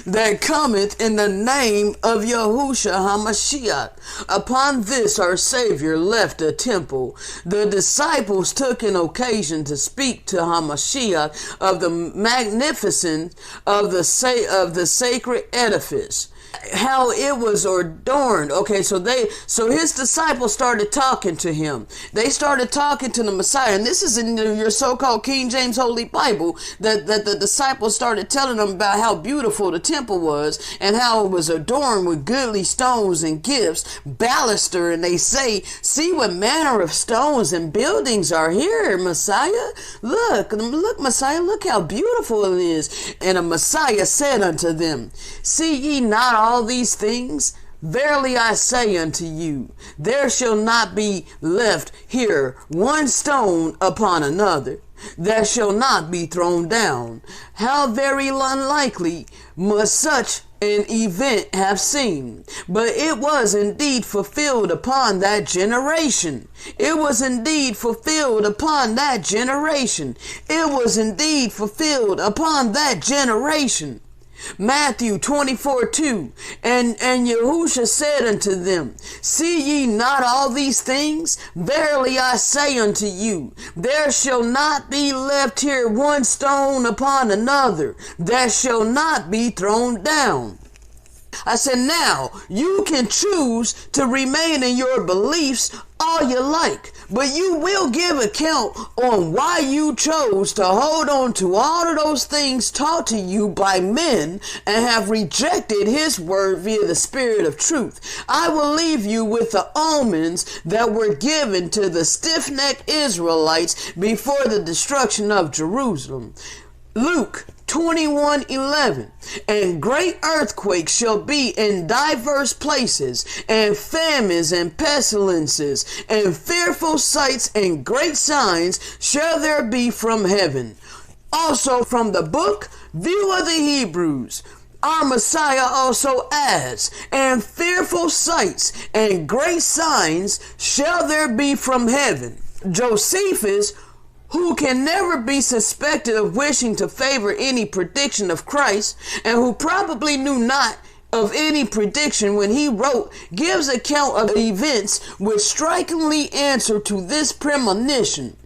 that cometh in the name of Yahushua HaMashiach. Upon this our Savior left the temple. The disciples took an occasion to speak to HaMashiach of the magnificence of the sacred edifice, how it was adorned. Okay, so his disciples started talking to him. They started talking to the Messiah, and this is in your so-called King James Holy Bible, that the disciples started telling them about how beautiful the temple was and how it was adorned with goodly stones and gifts, baluster, and they say, see what manner of stones and buildings are here, Messiah. Look, Messiah, look how beautiful it is. And the Messiah said unto them, see ye not all these things? Verily I say unto you, there shall not be left here one stone upon another that shall not be thrown down. How very unlikely must such an event have seemed, but it was indeed fulfilled upon that generation. It was indeed fulfilled upon that generation. It was indeed fulfilled upon that generation. Matthew 24:2, and Yahushua said unto them, see ye not all these things? Verily I say unto you, there shall not be left here one stone upon another that shall not be thrown down. I said, now you can choose to remain in your beliefs all you like, but you will give account on why you chose to hold on to all of those things taught to you by men and have rejected his word via the spirit of truth. I will leave you with the omens that were given to the stiff-necked Israelites before the destruction of Jerusalem. Luke 21:11, and great earthquakes shall be in diverse places, and famines and pestilences, and fearful sights and great signs shall there be from heaven. Also from the book View of the Hebrews, our Messiah also adds, and fearful sights and great signs shall there be from heaven. Josephus, who can never be suspected of wishing to favor any prediction of Christ, and who probably knew not of any prediction when he wrote, gives account of events which strikingly answer to this premonition.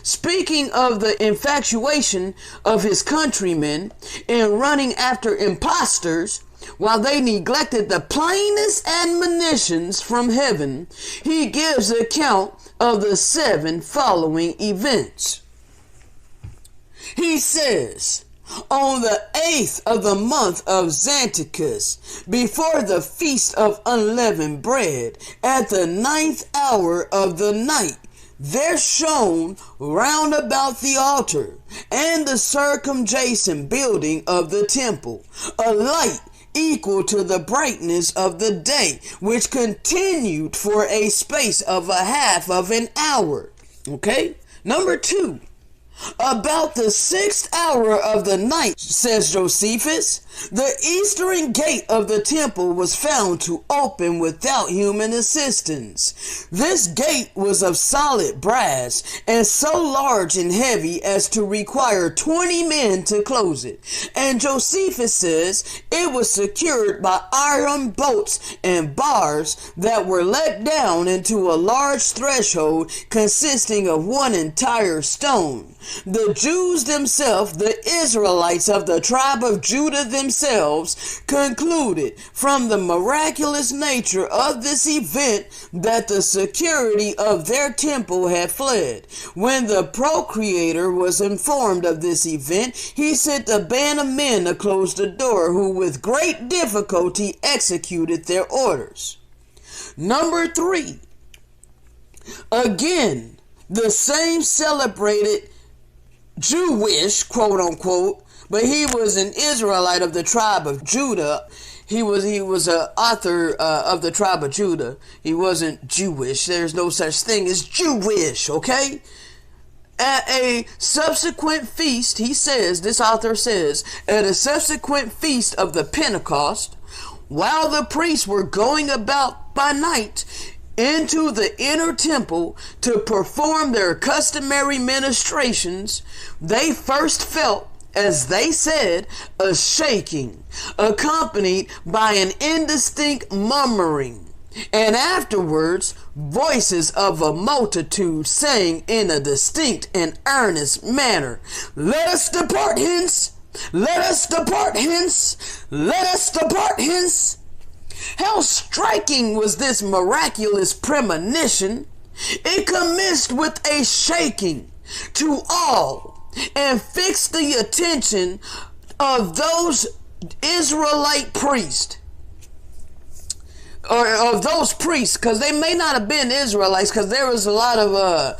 Speaking of the infatuation of his countrymen in running after impostors, while they neglected the plainest admonitions from heaven, he gives account of the 7 following events. He says, on the 8th of the month of Xanticus, before the feast of unleavened bread, at the 9th hour of the night, there shone round about the altar and the circumjacent building of the temple a light equal to the brightness of the day, which continued for a space of a half of an hour. Okay? Number 2. About the 6th hour of the night, says Josephus, the eastern gate of the temple was found to open without human assistance. This gate was of solid brass and so large and heavy as to require 20 men to close it. And Josephus says it was secured by iron bolts and bars that were let down into a large threshold consisting of one entire stone. The Jews themselves, the Israelites of the tribe of Judah themselves, concluded from the miraculous nature of this event that the security of their temple had fled. When the procreator was informed of this event, he sent a band of men to close the door, who with great difficulty executed their orders. Number 3. Again, the same celebrated Jewish, quote unquote, but he was an Israelite of the tribe of Judah. He was an author of the tribe of Judah. He wasn't Jewish. There's no such thing as Jewish, okay? At a subsequent feast, he says, this author says, at a subsequent feast of the Pentecost, while the priests were going about by night into the inner temple to perform their customary ministrations, they first felt, as they said, a shaking, accompanied by an indistinct murmuring, and afterwards voices of a multitude saying in a distinct and earnest manner, "Let us depart hence! Let us depart hence! Let us depart hence!" How striking was this miraculous premonition! It commenced with a shaking to all and fixed the attention of those Israelite priests, or of those priests, because they may not have been Israelites, because there was a lot of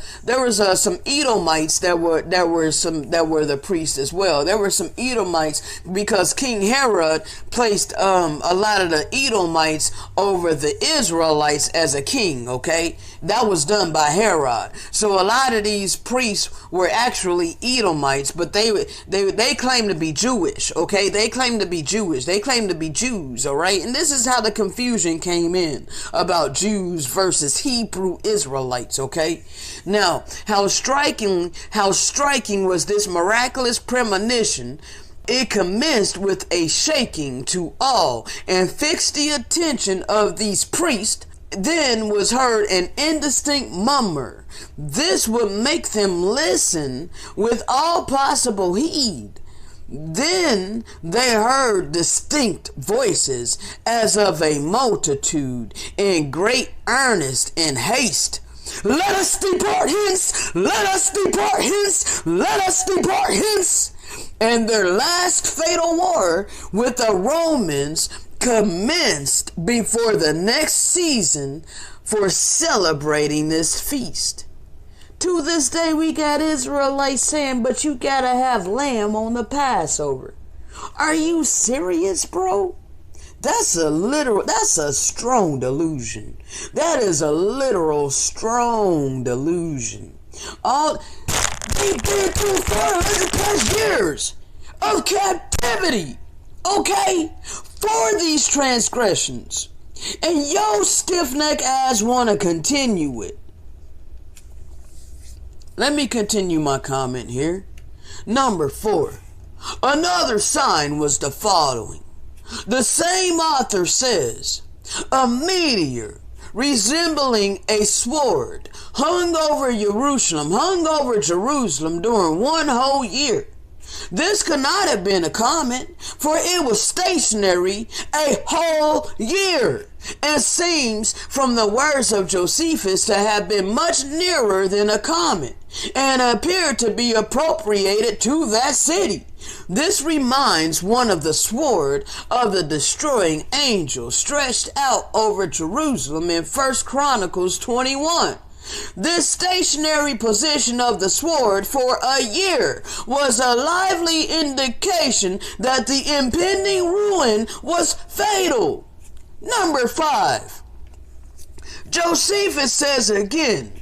some Edomites that were the priests as well. There were some Edomites because King Herod placed a lot of the Edomites over the Israelites as a king. Okay, that was done by Herod. So a lot of these priests were actually Edomites, but they claim to be Jewish. Okay, they claim to be Jewish. They claim to be Jews. All right, and this is how the confusion came in about Jews versus Hebrew Israelites. Okay, now how striking was this miraculous premonition! It commenced with a shaking to all and fixed the attention of these priests. Then was heard an indistinct murmur. This would make them listen with all possible heed. Then they heard distinct voices as of a multitude in great earnest and haste. "Let us depart hence! Let us depart hence! Let us depart hence!" And their last fatal war with the Romans commenced before the next season for celebrating this feast. To this day, we got Israelites saying, but you gotta have lamb on the Passover. Are you serious, bro? That's a strong delusion. That is a literal strong delusion. They've been through 400 plus years of captivity, okay, for these transgressions. And yo stiff-neck ass wanna continue it. Let me continue my comment here. Number 4. Another sign was the following. The same author says, a meteor resembling a sword hung over Jerusalem during one whole year. This could not have been a comet, for it was stationary a whole year, and seems from the words of Josephus to have been much nearer than a comet, and appeared to be appropriated to that city. This reminds one of the sword of the destroying angel stretched out over Jerusalem in 1 Chronicles 21. This stationary position of the sword for a year was a lively indication that the impending ruin was fatal. Number 5. Josephus says again,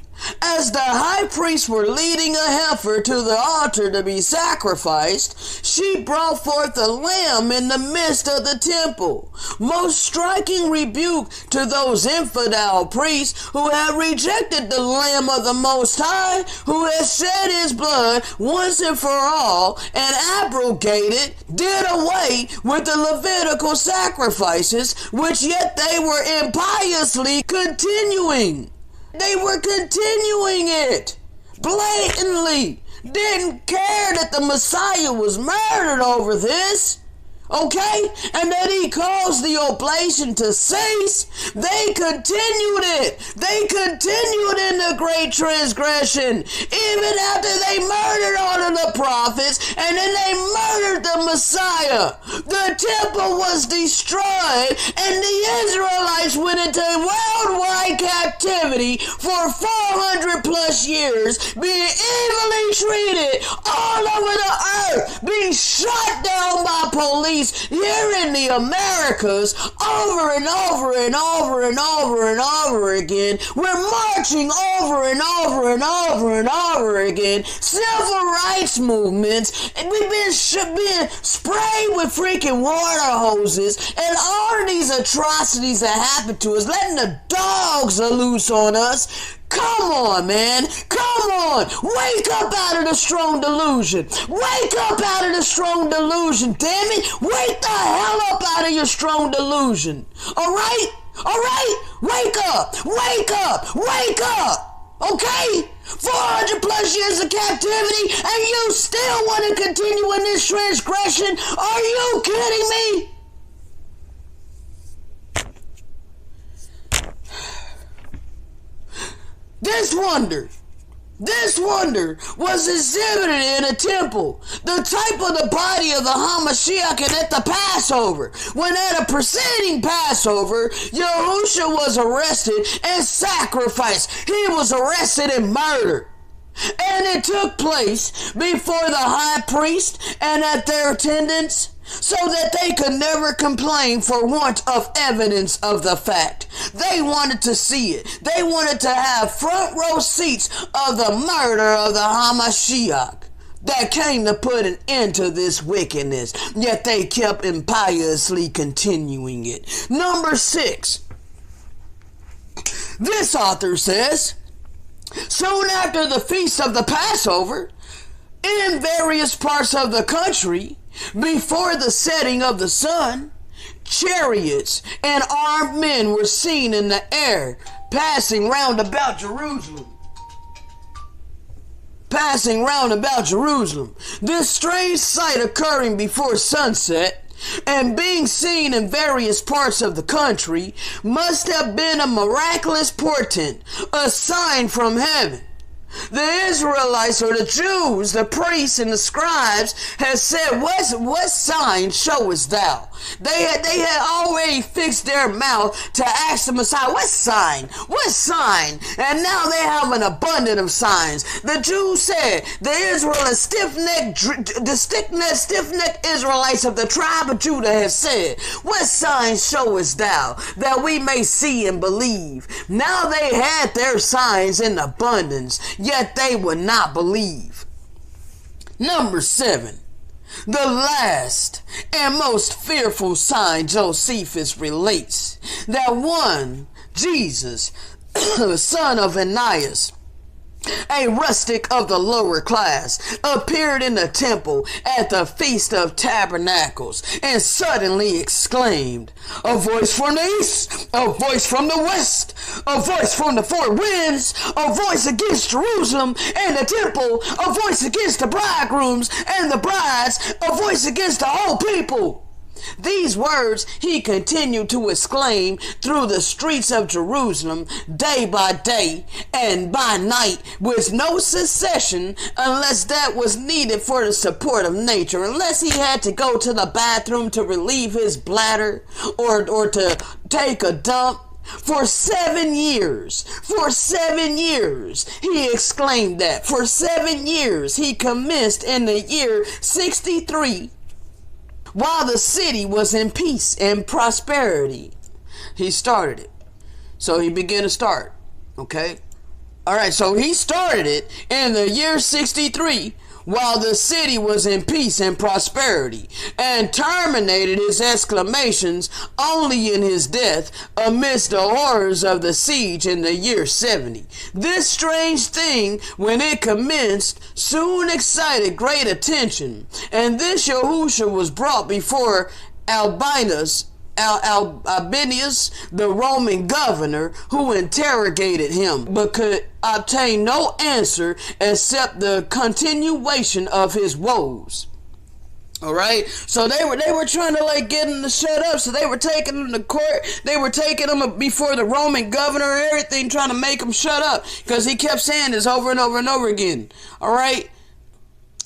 as the high priests were leading a heifer to the altar to be sacrificed, she brought forth a lamb in the midst of the temple. Most striking rebuke to those infidel priests who have rejected the Lamb of the Most High, who has shed his blood once and for all and abrogated, did away with the Levitical sacrifices, which yet they were impiously continuing. They were continuing it blatantly. Didn't care that the Messiah was murdered over this. Okay? And that he caused the oblation to cease. They continued it. They continued in the great transgression. Even after they murdered all of the prophets and then they murdered the Messiah. The temple was destroyed and the Israelites went into worldwide captivity for 400 plus years, being evilly treated all over the earth, being shot down by police here in the Americas over and over and over and over and over again. We're marching over and over and over and over again. Civil rights movements, and we've been sprayed with freaking water hoses and all of these atrocities that happen to us, letting the dogs are loose on us. Come on, man. Come on. Wake up out of the strong delusion. Wake up out of the strong delusion, damn it. Wake the hell up out of your strong delusion. All right? All right? Wake up. Wake up. Wake up. Okay? 400 plus years of captivity and you still want to continue in this transgression? Are you kidding me? This wonder was exhibited in a temple, the type of the body of the Hamashiach at the Passover. When at a preceding Passover, Yahusha was arrested and sacrificed. He was arrested and murdered. And it took place before the high priest and at their attendants, so that they could never complain for want of evidence of the fact. They wanted to see it. They wanted to have front row seats of the murder of the Hamashiach that came to put an end to this wickedness, yet they kept impiously continuing it. Number 6. This author says, soon after the feast of the Passover, in various parts of the country, before the setting of the sun, chariots and armed men were seen in the air, passing round about Jerusalem. This strange sight occurring before sunset and being seen in various parts of the country must have been a miraculous portent, a sign from heaven. The Israelites, or the Jews, the priests and the scribes, had said, what sign showest thou? They had already fixed their mouth to ask the Messiah, what sign? What sign? And now they have an abundance of signs. The Jews said, the Israelites, stiff-necked Israelites of the tribe of Judah have said, what sign showest thou, that we may see and believe? Now they had their signs in abundance, yet they would not believe. Number 7. The last and most fearful sign Josephus relates, that one, Jesus, the son of Ananias, a rustic of the lower class, appeared in the temple at the Feast of Tabernacles and suddenly exclaimed, a voice from the east, a voice from the west, a voice from the four winds, a voice against Jerusalem and the temple, a voice against the bridegrooms and the brides, a voice against the whole people. These words he continued to exclaim through the streets of Jerusalem day by day and by night with no cessation, unless that was needed for the support of nature, unless he had to go to the bathroom to relieve his bladder or to take a dump. For 7 years, he exclaimed that. For 7 years, he commenced in the year 63, while the city was in peace and prosperity. He started it. So he began to start. Okay? Alright, so he started it in the year 63, while the city was in peace and prosperity, and terminated his exclamations only in his death amidst the horrors of the siege in the year 70. This strange thing, when it commenced, soon excited great attention, and this Yahusha was brought before Albinus, the Roman governor, who interrogated him, but could obtain no answer except the continuation of his woes. Alright, so they were trying to get him to shut up, so they were taking him to court, they were taking him before the Roman governor and everything, trying to make him shut up, because he kept saying this over and over and over again. Alright,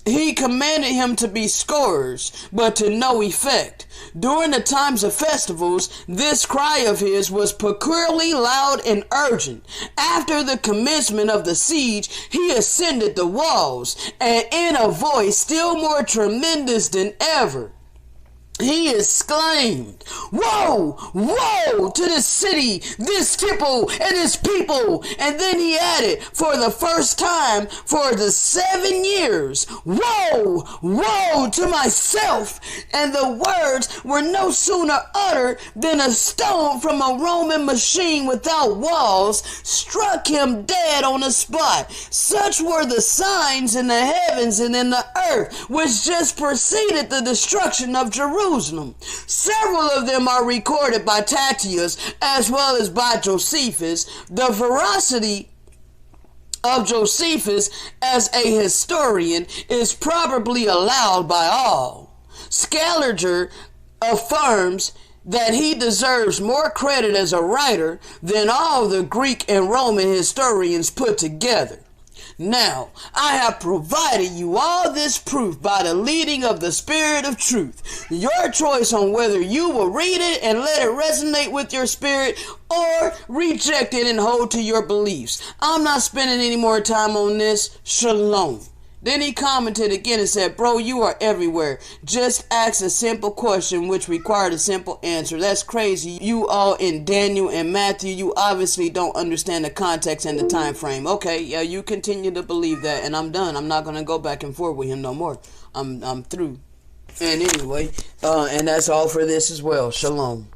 he commanded him to be scourged, but to no effect. During the times of festivals, this cry of his was peculiarly loud and urgent. After the commencement of the siege, he ascended the walls, and in a voice still more tremendous than ever, he exclaimed, "Woe! Woe to this city, this temple, and its people!" And then he added, for the first time for the 7 years, "Woe! Woe to myself!" And the words were no sooner uttered than a stone from a Roman machine without walls struck him dead on the spot. Such were the signs in the heavens and in the earth, which just preceded the destruction of Jerusalem. Several of them are recorded by Tatius as well as by Josephus. The veracity of Josephus as a historian is probably allowed by all. Scaliger affirms that he deserves more credit as a writer than all the Greek and Roman historians put together. Now, I have provided you all this proof by the leading of the Spirit of truth. Your choice on whether you will read it and let it resonate with your spirit, or reject it and hold to your beliefs. I'm not spending any more time on this. Shalom. Then he commented again and said, "Bro, you are everywhere. Just ask a simple question which required a simple answer. That's crazy. You all in Daniel and Matthew, you obviously don't understand the context and the time frame." Okay, yeah, you continue to believe that, and I'm done. I'm not going to go back and forth with him no more. I'm through. And anyway, and that's all for this as well. Shalom.